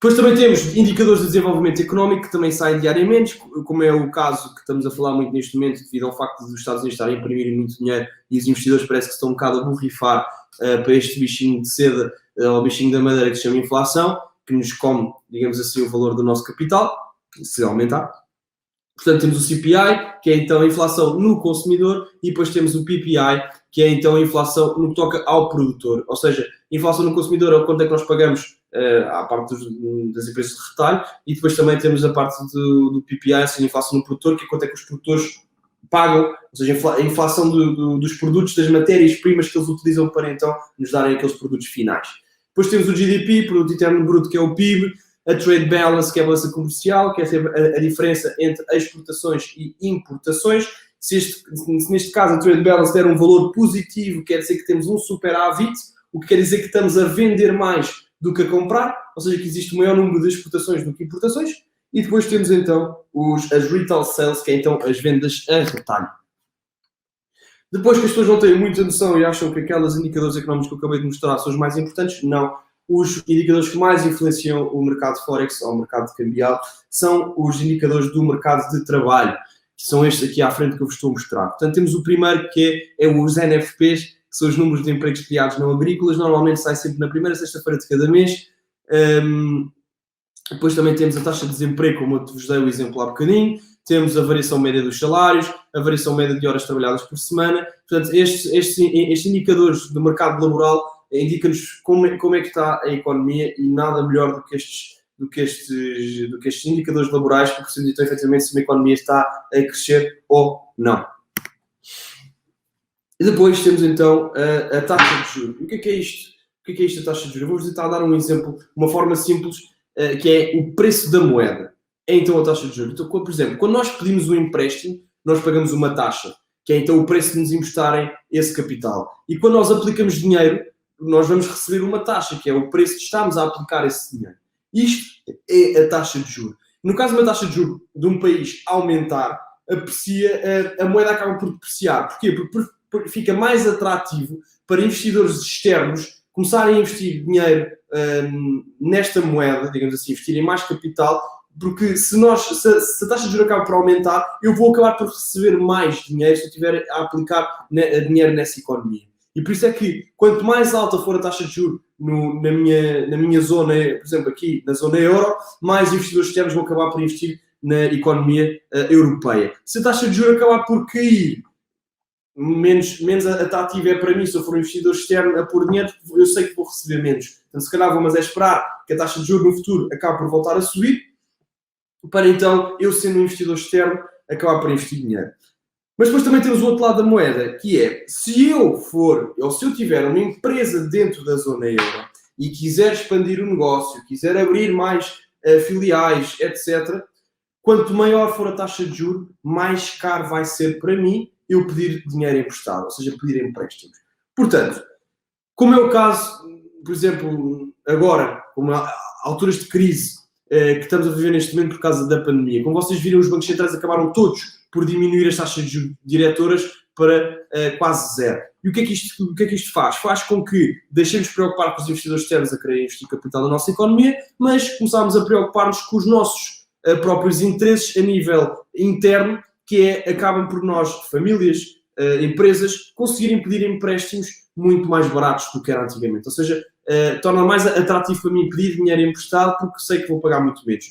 Depois também temos indicadores de desenvolvimento económico que também saem diariamente, como é o caso que estamos a falar muito neste momento, devido ao facto de os Estados Unidos estarem a imprimir muito dinheiro e os investidores parece que estão um bocado a borrifar para este bichinho de seda, ou bichinho da madeira que se chama inflação, que nos come, digamos assim, o valor do nosso capital, se aumentar. Portanto, temos o CPI, que é então a inflação no consumidor, e depois temos o PPI, que é então a inflação no que toca ao produtor. Ou seja, a inflação no consumidor é o quanto é que nós pagamos à parte das empresas de retalho, e depois também temos a parte do PPI, ou seja, a inflação no produtor, que é quanto é que os produtores pagam, ou seja, a inflação dos produtos, das matérias-primas que eles utilizam para então nos darem aqueles produtos finais. Depois temos o GDP, Produto Interno Bruto, que é o PIB, a Trade Balance, que é a balança comercial, que é a diferença entre exportações e importações. Se neste caso a Trade Balance der um valor positivo, quer dizer que temos um superávit, o que quer dizer que estamos a vender mais do que a comprar, ou seja, que existe um maior número de exportações do que importações. E depois temos então as Retail Sales, que é então as vendas a retalho. Depois que as pessoas não têm muita noção e acham que aqueles indicadores económicos que eu acabei de mostrar são os mais importantes, não. os indicadores que mais influenciam o mercado Forex ou o mercado cambial são os indicadores do mercado de trabalho, que são estes aqui à frente que eu vos estou a mostrar. Portanto, temos o primeiro que é os NFPs, que são os números de empregos criados não agrícolas, normalmente sai sempre na primeira sexta-feira de cada mês. Depois também temos a taxa de desemprego, como eu vos dei o exemplo há bocadinho. Temos a variação média dos salários, a variação média de horas trabalhadas por semana. Portanto, estes indicadores do mercado laboral indicam-nos como é que está a economia e nada melhor do que estes indicadores laborais, porque se indicam efetivamente se uma economia está a crescer ou não. E depois temos então a taxa de juros. O que é isto? O que é isto, a taxa de juros? Eu vou-vos tentar dar um exemplo, uma forma simples, que é o preço da moeda. É então a taxa de juros. Então, por exemplo, quando nós pedimos um empréstimo, nós pagamos uma taxa, que é então o preço de nos emprestarem esse capital. E quando nós aplicamos dinheiro, nós vamos receber uma taxa, que é o preço de estarmos a aplicar esse dinheiro. Isto é a taxa de juros. No caso de uma taxa de juros de um país aumentar, a moeda acaba por depreciar. Porquê? Porque fica mais atrativo para investidores externos começarem a investir dinheiro nesta moeda, digamos assim, investirem mais capital, porque se a taxa de juros acaba por aumentar, eu vou acabar por receber mais dinheiro se eu estiver a aplicar dinheiro nessa economia. E por isso é que, quanto mais alta for a taxa de juros na minha zona, por exemplo, aqui na zona euro, mais investidores externos vão acabar por investir na economia europeia. Se a taxa de juros acabar por cair, menos atrativo é para mim se eu for um investidor externo a pôr dinheiro, eu sei que vou receber menos. Então, se calhar, vou esperar que a taxa de juros no futuro acabe por voltar a subir, para então, eu sendo um investidor externo, acabar por investir dinheiro. Mas depois também temos o outro lado da moeda, que é, se eu tiver uma empresa dentro da zona euro e quiser expandir o negócio, quiser abrir mais filiais, etc., quanto maior for a taxa de juros, mais caro vai ser para mim eu pedir dinheiro emprestado, ou seja, pedir empréstimos. Portanto, como é o caso, por exemplo, agora, como há alturas de crise que estamos a viver neste momento por causa da pandemia, como vocês viram, os bancos centrais acabaram todos por diminuir as taxas de juros diretoras para quase zero. E o que é que isto faz? Faz com que deixemos de preocupar com os investidores externos a querer investir capital na nossa economia, mas começámos a preocupar-nos com os nossos próprios interesses a nível interno, que acabam por nós, famílias, empresas, conseguirem pedir empréstimos muito mais baratos do que era antigamente. Ou seja, torna mais atrativo para mim pedir dinheiro emprestado porque sei que vou pagar muito menos.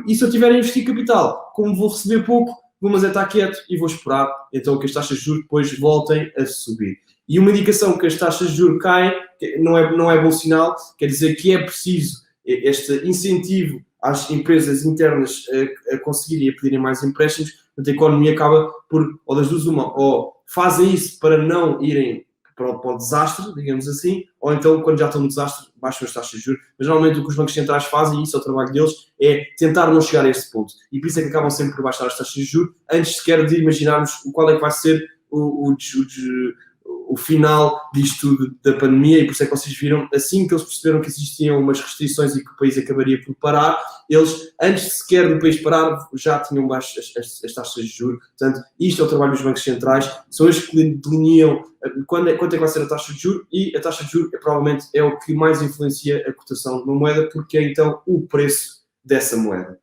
E se eu tiver a investir capital, como vou receber pouco, vou estar quieto e vou esperar então que as taxas de juros depois voltem a subir. E uma indicação que as taxas de juros caem não é bom sinal, quer dizer que é preciso este incentivo às empresas internas a conseguirem a pedirem mais empréstimos. A economia acaba por, ou das duas uma, ou fazem isso para não irem para o desastre, digamos assim, ou então, quando já estão no desastre, baixam as taxas de juros. Mas normalmente o que os bancos centrais fazem, e isso é o trabalho deles, é tentar não chegar a esse ponto. E por isso é que acabam sempre por baixar as taxas de juros, antes sequer de imaginarmos qual é que vai ser o final disto da pandemia. E por isso é que vocês viram, assim que eles perceberam que existiam umas restrições e que o país acabaria por parar, eles, antes sequer do país parar, já tinham baixo as taxas de juros. Portanto, isto é o trabalho dos bancos centrais, são eles que delineam quanto é que vai ser a taxa de juros, e a taxa de juros provavelmente é o que mais influencia a cotação de uma moeda, porque é então o preço dessa moeda.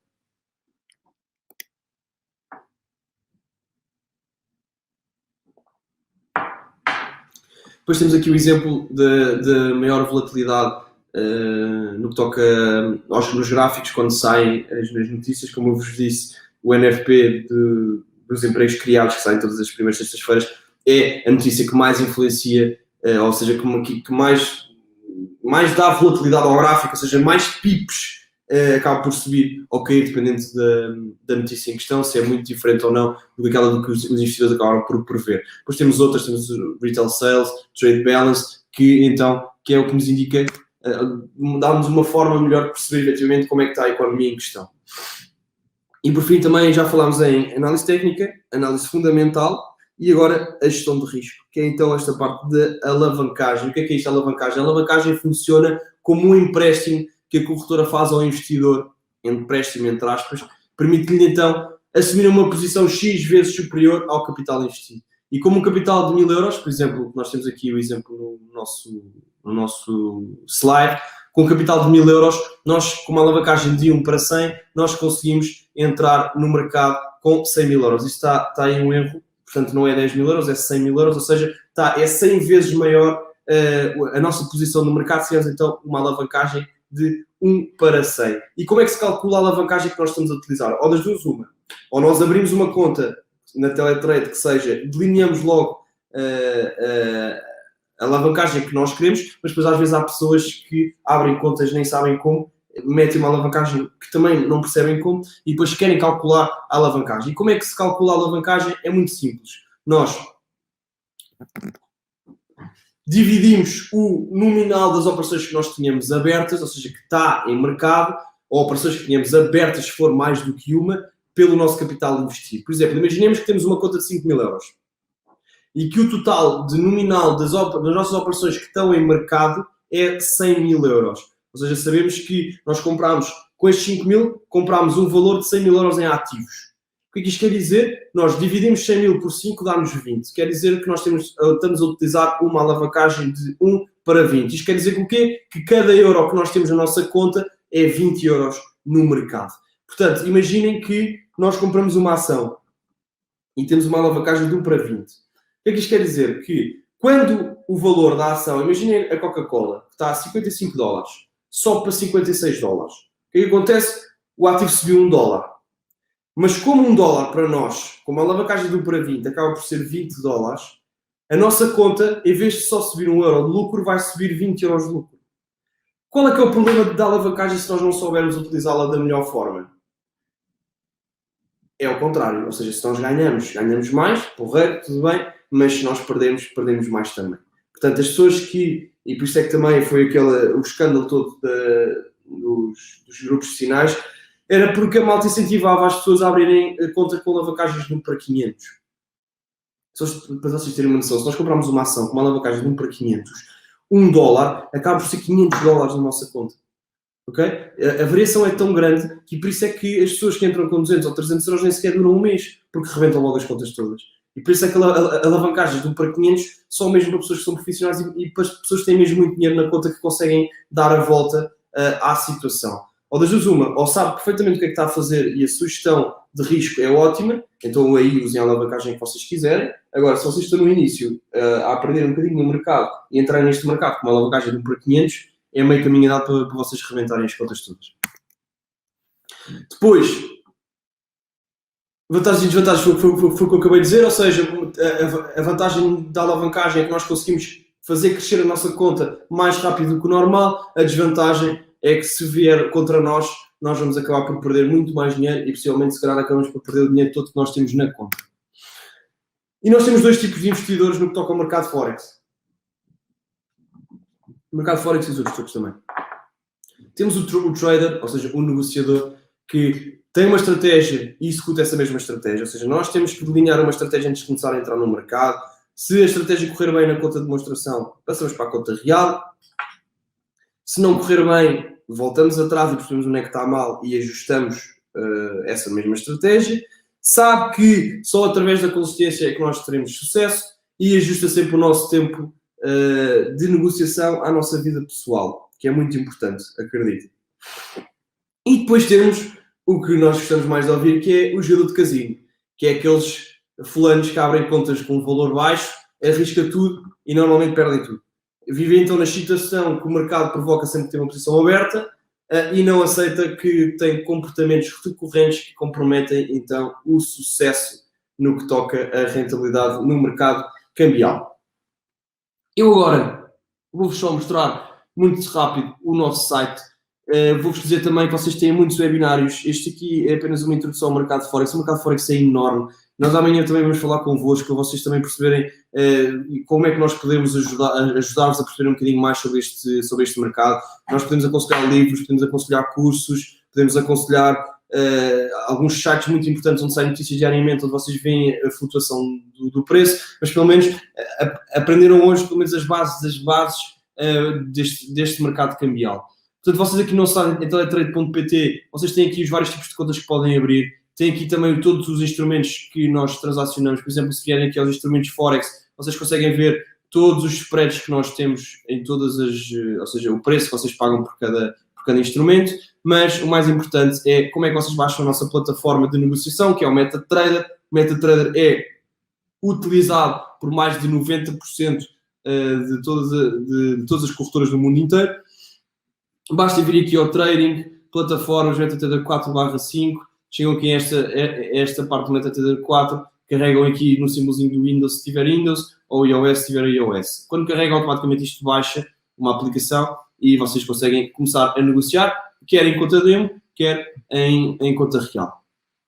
Depois temos aqui o exemplo de maior volatilidade no que toca nos gráficos, quando saem as notícias. Como eu vos disse, o NFP dos empregos criados, que saem todas as primeiras sextas-feiras, é a notícia que mais influencia, ou seja, que mais dá volatilidade ao gráfico, ou seja, mais pips acaba por subir ou cair, dependendo da notícia em questão, se é muito diferente ou não do que aquela do que os investidores acabaram por prever. Depois temos outras, temos o Retail Sales, Trade Balance, que é o que nos indica, dá-nos uma forma melhor de perceber efetivamente como é que está a economia em questão. E por fim também já falámos em análise técnica, análise fundamental e agora a gestão de risco, que é então esta parte da alavancagem. O que é isto, a alavancagem? A alavancagem funciona como um empréstimo que a corretora faz ao investidor, empréstimo entre aspas, permite-lhe então assumir uma posição X vezes superior ao capital investido. E como um capital de 1000 euros, por exemplo, nós temos aqui o exemplo no nosso slide, Com capital de 1000 euros, nós, com uma alavancagem de 1 para 100, nós conseguimos entrar no mercado com 100 mil euros. Isto está aí um erro, portanto não é 10 mil euros, é 100 mil euros, ou seja, é 100 vezes maior a nossa posição no mercado, se tivermos então uma alavancagem de 1 para 100. E como é que se calcula a alavancagem que nós estamos a utilizar? Ou das duas, uma. Ou nós abrimos uma conta na Teletrade que seja, delineamos logo a alavancagem que nós queremos, mas depois às vezes há pessoas que abrem contas nem sabem como, metem uma alavancagem que também não percebem como e depois querem calcular a alavancagem. E como é que se calcula a alavancagem? É muito simples. Nós dividimos o nominal das operações que nós tínhamos abertas, ou seja, que está em mercado, ou operações que tínhamos abertas, se for mais do que uma, pelo nosso capital investido. Por exemplo, imaginemos que temos uma conta de 5 mil euros e que o total de nominal das nossas operações que estão em mercado é 100 mil euros. Ou seja, sabemos que nós compramos, com estes 5 mil, compramos um valor de 100 mil euros em ativos. O que é que isto quer dizer? Nós dividimos 100 mil por 5, dá-nos 20. Quer dizer que nós estamos a utilizar uma alavancagem de 1 para 20. Isto quer dizer que o quê? Que cada euro que nós temos na nossa conta é 20 euros no mercado. Portanto, imaginem que nós compramos uma ação e temos uma alavancagem de 1 para 20. O que é que isto quer dizer? Que quando o valor da ação, imaginem a Coca-Cola, que está a 55 dólares, sobe para 56 dólares. O que é que acontece? O ativo subiu 1 dólar. Mas como 1 dólar para nós, como a alavancagem de 1 para 20 acaba por ser 20 dólares, a nossa conta, em vez de só subir 1 euro de lucro, vai subir 20 euros de lucro. Qual é que é o problema da alavancagem se nós não soubermos utilizá-la da melhor forma? É o contrário. Ou seja, se nós ganhamos mais, porreiro, tudo bem, mas se nós perdemos mais também. Portanto, as pessoas que, e por isso é que também foi o escândalo todo dos grupos de sinais, era porque a malta incentivava as pessoas a abrirem a conta com alavancagens de 1 para 500. Para vocês terem uma noção, se nós comprarmos uma ação com uma alavancagem de 1 para 500, 1 dólar acaba por ser 500 dólares na nossa conta. Okay? A variação é tão grande que por isso é que as pessoas que entram com 200 ou 300 euros nem sequer duram um mês, porque rebentam logo as contas todas. E por isso é que alavancagens de 1 para 500 são mesmo para pessoas que são profissionais e para as pessoas que têm mesmo muito dinheiro na conta que conseguem dar a volta à situação. Ou das duas uma, ou sabe perfeitamente o que é que está a fazer e a sugestão de risco é ótima, então aí usem a alavancagem que vocês quiserem. Agora, se vocês estão no início a aprender um bocadinho no mercado e entrarem neste mercado com uma alavancagem de 1 para 500, é meio caminho andado para vocês rebentarem as contas todas. Depois, vantagens e desvantagens foi o que eu acabei de dizer, ou seja, a vantagem da alavancagem é que nós conseguimos fazer crescer a nossa conta mais rápido do que o normal. A desvantagem é que se vier contra nós vamos acabar por perder muito mais dinheiro e possivelmente se calhar acabamos por perder o dinheiro todo que nós temos na conta. E nós temos dois tipos de investidores no que toca ao mercado Forex. O mercado Forex e os outros todos também. Temos o trader, ou seja, o negociador, que tem uma estratégia e executa essa mesma estratégia. Ou seja, nós temos que delinear uma estratégia antes de começar a entrar no mercado. Se a estratégia correr bem na conta de demonstração, passamos para a conta real. Se não correr bem, voltamos atrás e percebemos onde é que está mal e ajustamos essa mesma estratégia. Sabe que só através da consistência é que nós teremos sucesso e ajusta sempre o nosso tempo de negociação à nossa vida pessoal, que é muito importante, acredito. E depois temos o que nós gostamos mais de ouvir, que é o jogador de casino, que é aqueles fulanos que abrem contas com um valor baixo, arrisca tudo e normalmente perdem tudo. Vivem então na situação que o mercado provoca sempre que tem uma posição aberta e não aceita que tem comportamentos recorrentes que comprometem então o sucesso no que toca a rentabilidade no mercado cambial. Eu agora vou-vos só mostrar muito rápido o nosso site. Vou-vos dizer também que vocês têm muitos webinários. Este aqui é apenas uma introdução ao mercado Forex. O mercado Forex é enorme. Nós amanhã também vamos falar convosco, para vocês também perceberem como é que nós podemos ajudar-vos a perceber um bocadinho mais sobre este mercado. Nós podemos aconselhar livros, podemos aconselhar cursos, podemos aconselhar alguns sites muito importantes onde saem notícias diariamente, onde vocês veem a flutuação do preço, mas pelo menos aprenderam hoje pelo menos as bases deste mercado cambial. Portanto, vocês aqui no site em teletrade.pt, vocês têm aqui os vários tipos de contas que podem abrir. Tem aqui também todos os instrumentos que nós transacionamos. Por exemplo, se vierem aqui aos instrumentos Forex, vocês conseguem ver todos os spreads que nós temos em todas as, ou seja, o preço que vocês pagam por cada instrumento, mas o mais importante é como é que vocês baixam a nossa plataforma de negociação, que é o MetaTrader. O MetaTrader é utilizado por mais de 90% de todas as corretoras do mundo inteiro. Basta vir aqui ao trading, plataformas MetaTrader 4/5, chegam aqui a esta parte do MetaTrader 4, carregam aqui no símbolozinho do Windows se tiver Windows, ou iOS se tiver iOS. Quando carrega, automaticamente isto baixa uma aplicação e vocês conseguem começar a negociar, quer em conta demo, quer em conta real.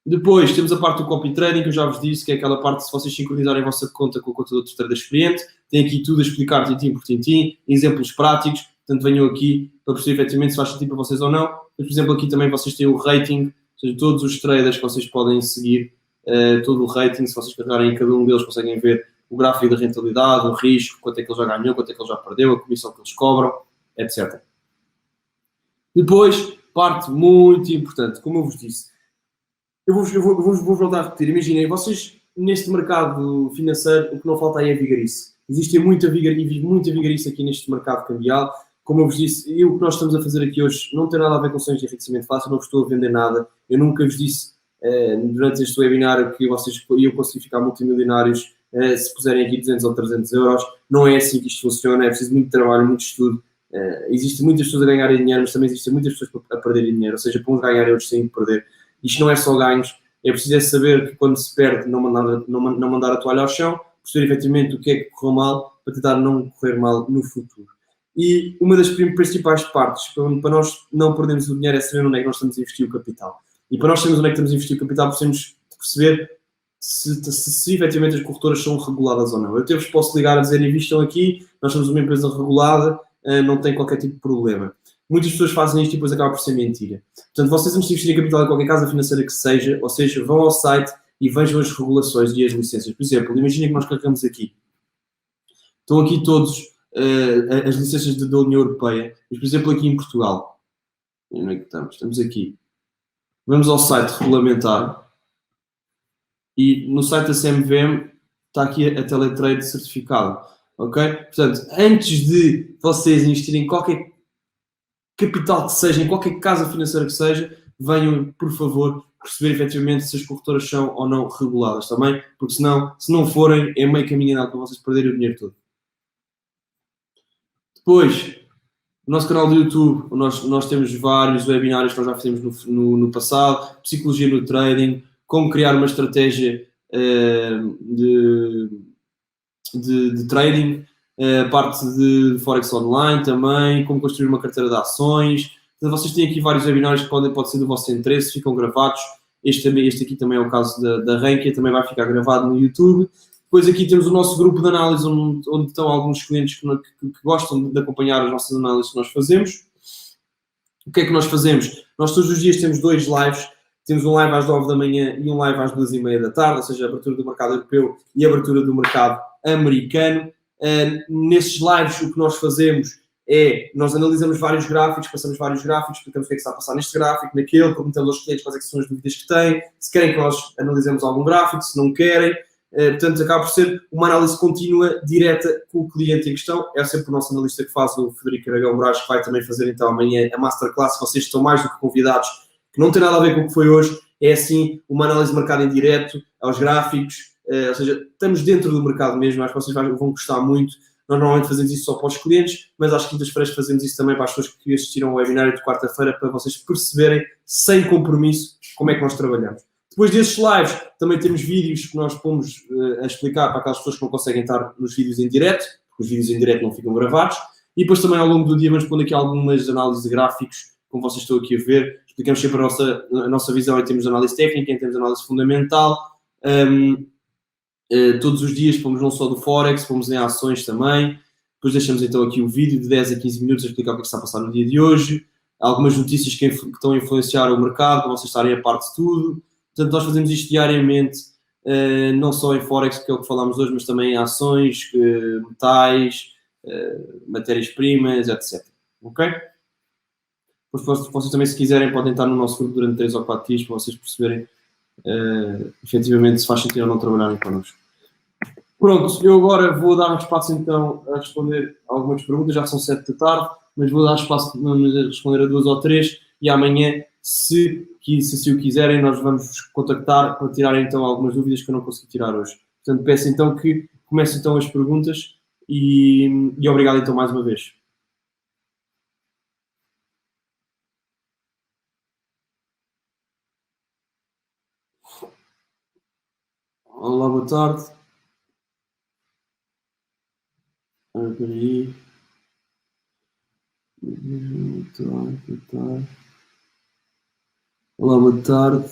Depois temos a parte do copy trading, que eu já vos disse, que é aquela parte, se vocês sincronizarem a vossa conta com a conta de outros traders cliente, tem aqui tudo a explicar tintim por tintim, exemplos práticos, portanto venham aqui para perceber efetivamente se faz sentido para vocês ou não. Mas, por exemplo, aqui também vocês têm o rating, ou seja, todos os traders que vocês podem seguir, todo o rating, se vocês carregarem em cada um deles conseguem ver o gráfico da rentabilidade, o risco, quanto é que ele já ganhou, quanto é que ele já perdeu, a comissão que eles cobram, etc. Depois, parte muito importante, como eu vos disse, eu vou voltar a repetir. Imaginem, vocês neste mercado financeiro, o que não falta aí é vigarice. Existe muita vigarice aqui neste mercado cambial. Como eu vos disse, e o que nós estamos a fazer aqui hoje não tem nada a ver com sonhos de enriquecimento fácil, não vos estou a vender nada. Eu nunca vos disse durante este webinar que vocês iam conseguir ficar multimilionários se puserem aqui 200 ou 300 euros. Não é assim que isto funciona, é preciso muito trabalho, muito estudo. Existem muitas pessoas a ganharem dinheiro, mas também existem muitas pessoas a perderem dinheiro, ou seja, para uns ganharem, outros têm que perder. Isto não é só ganhos, é preciso saber que quando se perde, não mandar a toalha ao chão, perceber efetivamente o que é que correu mal, para tentar não correr mal no futuro. E uma das principais partes para nós não perdermos o dinheiro é saber onde é que nós estamos a investir o capital. E para nós sabermos onde é que estamos a investir o capital, precisamos perceber se efetivamente as corretoras são reguladas ou não. Eu até vos posso ligar a dizer, invistam aqui, nós somos uma empresa regulada, não tem qualquer tipo de problema. Muitas pessoas fazem isto e depois acaba por ser mentira. Portanto, vocês antes de investir em capital em qualquer casa financeira que seja, ou seja, vão ao site e vejam as regulações e as licenças. Por exemplo, imaginem que nós carregamos aqui. Estão aqui todos as licenças da União Europeia. Mas, por exemplo, aqui em Portugal. Onde é que estamos? Estamos aqui. Vamos ao site regulamentar. E no site da CMVM está aqui a Teletrade certificado. Ok? Portanto, antes de vocês investirem em qualquer capital que seja, em qualquer casa financeira que seja, venham, por favor, perceber efetivamente se as corretoras são ou não reguladas também, porque senão, se não forem, é meio caminho andado para vocês perderem o dinheiro todo. Depois, no nosso canal do YouTube, nós temos vários webinários que nós já fizemos no passado, psicologia no trading, como criar uma estratégia de trading, a parte de Forex Online também, como construir uma carteira de ações. Então, vocês têm aqui vários webinários que pode ser do vosso interesse, ficam gravados. Este aqui também é o caso da Rankia, também vai ficar gravado no YouTube. Depois aqui temos o nosso grupo de análise, onde estão alguns clientes que gostam de acompanhar as nossas análises que nós fazemos. O que é que nós fazemos? Nós todos os dias temos 2 lives. Temos um live às 9 da manhã e um live às 2h30 da tarde, ou seja, a abertura do mercado europeu e a abertura do mercado americano. Nesses lives o que nós fazemos é, nós analisamos vários gráficos, passamos vários gráficos, explicamos o que é que está a passar neste gráfico, naquele, perguntamos aos clientes quais é que são as dúvidas que têm, se querem que nós analisemos algum gráfico, se não querem. Portanto, acaba por ser uma análise contínua, direta com o cliente em questão. É sempre o nosso analista que faz, o Frederico Aragão Moraes, que vai também fazer então amanhã a Masterclass. Vocês estão mais do que convidados, que não tem nada a ver com o que foi hoje. É assim uma análise de mercado em direto, aos gráficos, ou seja, estamos dentro do mercado mesmo. Acho que vocês vão gostar muito. Nós normalmente fazemos isso só para os clientes, mas às quintas-feiras fazemos isso também para as pessoas que assistiram ao webinário de quarta-feira, para vocês perceberem, sem compromisso, como é que nós trabalhamos. Depois desses lives, também temos vídeos que nós pomos a explicar para aquelas pessoas que não conseguem estar nos vídeos em direto, porque os vídeos em direto não ficam gravados. E depois também ao longo do dia vamos pondo aqui algumas análises de gráficos, como vocês estão aqui a ver. Explicamos sempre a nossa visão em termos de análise técnica, em termos de análise fundamental. Todos os dias pomos não só do Forex, pomos em ações também. Depois deixamos então aqui o vídeo de 10 a 15 minutos a explicar o que está a passar no dia de hoje. Algumas notícias que estão a influenciar o mercado, para vocês estarem a parte de tudo. Portanto, nós fazemos isto diariamente, não só em Forex, que é o que falámos hoje, mas também em ações, metais, matérias-primas, etc. Ok? Depois, vocês também, se quiserem, podem estar no nosso grupo durante 3 ou 4 dias para vocês perceberem efetivamente se faz sentido ou não trabalharem connosco. Pronto, eu agora vou dar um espaço então a responder algumas perguntas, já são 7 da tarde, mas vou dar espaço para responder a 2 ou 3 e amanhã, se assim o quiserem, nós vamos vos contactar para tirar então algumas dúvidas que eu não consegui tirar hoje. Portanto, peço então que comecem então as perguntas e obrigado então mais uma vez. Olá, boa tarde. Espera aí. Olá, boa tarde.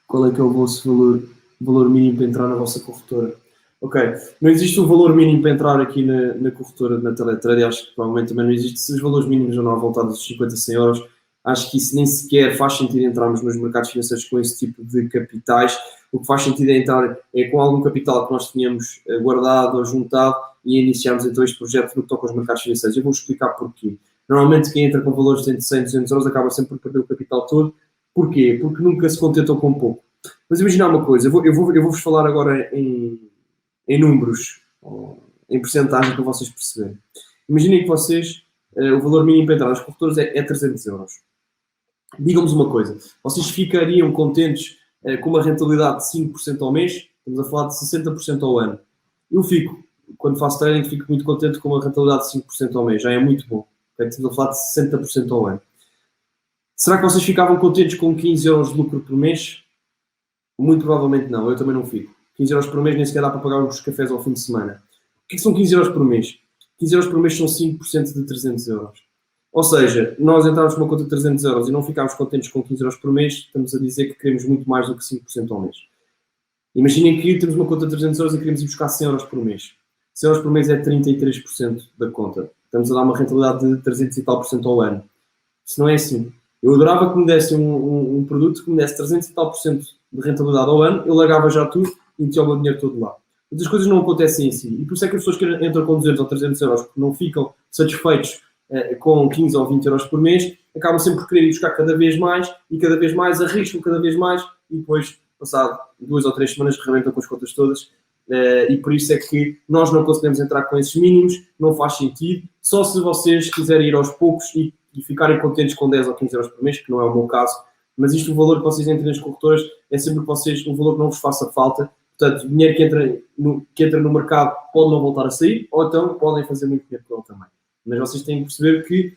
Qual é que é o vosso valor mínimo para entrar na vossa corretora? Ok, não existe um valor mínimo para entrar aqui na corretora, na Teletrade, acho que provavelmente também não existe. Se os valores mínimos não à volta dos 50, 100 euros, acho que isso nem sequer faz sentido entrarmos nos mercados financeiros com esse tipo de capitais. O que faz sentido é entrar com algum capital que nós tínhamos guardado ou juntado e iniciarmos então este projeto no que toca aos mercados financeiros. Eu vou explicar porquê. Normalmente quem entra com valores de 100, 200 euros acaba sempre por perder o capital todo. Porquê? Porque nunca se contentou com pouco. Mas imagina uma coisa, eu vou-vos falar agora em números, em porcentagem para vocês perceberem. Imaginem que vocês, o valor mínimo para entrar nas corretoras é 300 euros. Digam-nos uma coisa, vocês ficariam contentes com uma rentabilidade de 5% ao mês? Estamos a falar de 60% ao ano. Eu fico, quando faço trading, fico muito contente com uma rentabilidade de 5% ao mês, já é muito bom. Estamos a falar de 60% ao ano. Será que vocês ficavam contentes com 15 euros de lucro por mês? Muito provavelmente não, eu também não fico. 15 euros por mês nem sequer dá para pagar uns cafés ao fim de semana. O que são 15 euros por mês? 15 euros por mês são 5% de 300 euros. Ou seja, nós entrarmos com uma conta de 300 euros e não ficarmos contentes com 15 euros por mês, estamos a dizer que queremos muito mais do que 5% ao mês. Imaginem que temos uma conta de 300 euros e queremos ir buscar 100 euros por mês. 100 euros por mês é 33% da conta. Estamos a dar uma rentabilidade de 300 e tal por cento ao ano. Isso não é assim. Eu adorava que me desse um produto que me desse 300 e tal por cento de rentabilidade ao ano, eu largava já tudo e metia o meu dinheiro todo lá. Mas as coisas não acontecem assim. E por isso é que as pessoas que entram com 200 ou 300 euros porque não ficam satisfeitos com 15 ou 20 euros por mês, acabam sempre por querer ir buscar cada vez mais e cada vez mais, arriscam cada vez mais e depois, passado 2 ou 3 semanas, rebentam com as contas todas. E por isso é que nós não conseguimos entrar com esses mínimos, não faz sentido. Só se vocês quiserem ir aos poucos e ficarem contentes com 10 ou 15 euros por mês, que não é o meu caso, mas isto, o valor que vocês entrem nas corretoras, é sempre que vocês, um valor que não vos faça falta. Portanto, o dinheiro que entra no mercado pode não voltar a sair, ou então podem fazer muito dinheiro com ele também. Mas vocês têm que perceber que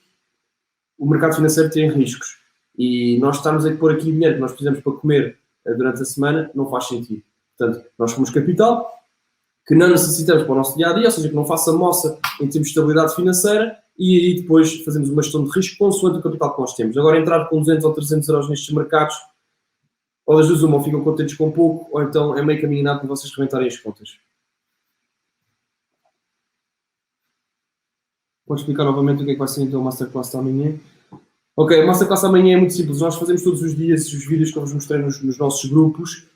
o mercado financeiro tem riscos. E nós estarmos a pôr aqui dinheiro que nós precisamos para comer durante a semana, não faz sentido. Portanto, nós somos capital, que não necessitamos para o nosso dia-a-dia, ou seja, que não faça moça em termos de estabilidade financeira, e aí depois fazemos uma gestão de risco consoante o capital que nós temos. Agora, entrar com 200 ou 300 euros nestes mercados, ou das duas uma, ou ficam contentes com pouco, ou então é meio caminho para vocês rebentarem as contas. Pode explicar novamente o que é que vai ser então o Masterclass da amanhã? Ok, a Masterclass amanhã é muito simples. Nós fazemos todos os dias os vídeos que eu vos mostrei nos nossos grupos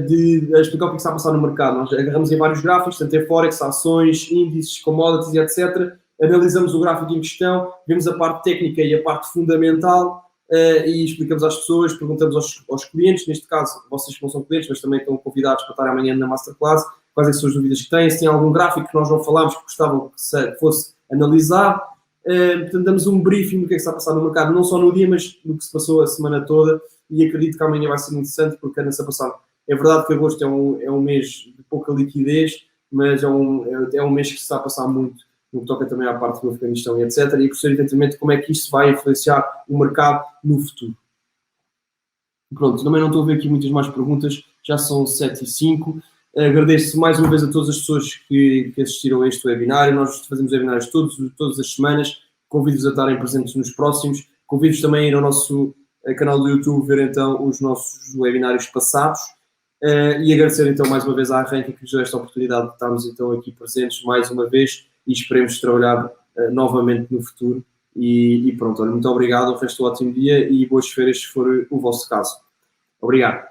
de explicar o que está a passar no mercado. Nós agarramos em vários gráficos, tanto é Forex, ações, índices, commodities e etc. Analisamos o gráfico em questão, vemos a parte técnica e a parte fundamental e explicamos às pessoas, perguntamos aos clientes, neste caso, vocês que não são clientes, mas também estão convidados para estar amanhã na Masterclass, quais é que são as dúvidas que têm, se tem algum gráfico que nós não falámos que gostavam que fosse analisado. Portanto, damos um briefing do que é que está a passar no mercado, não só no dia, mas no que se passou a semana toda, e acredito que amanhã vai ser interessante, porque anda-se a passar. É verdade que agosto é um mês de pouca liquidez, mas é um mês que se está a passar muito, no que toca também à parte do Afeganistão e etc. E gostaria eventualmente como é que isto vai influenciar o mercado no futuro. Pronto, também não estou a ver aqui muitas mais perguntas, já são 7h05. Agradeço mais uma vez a todas as pessoas que assistiram a este webinário. Nós fazemos webinários todas as semanas. Convido-vos a estarem presentes nos próximos. Convido-vos também a ir ao nosso canal do YouTube ver então os nossos webinários passados. E agradecer então mais uma vez à Arranca que nos deu esta oportunidade de estarmos então aqui presentes mais uma vez e esperemos trabalhar novamente no futuro. E pronto, olha, muito obrigado, o resto do ótimo dia e boas férias se for o vosso caso. Obrigado.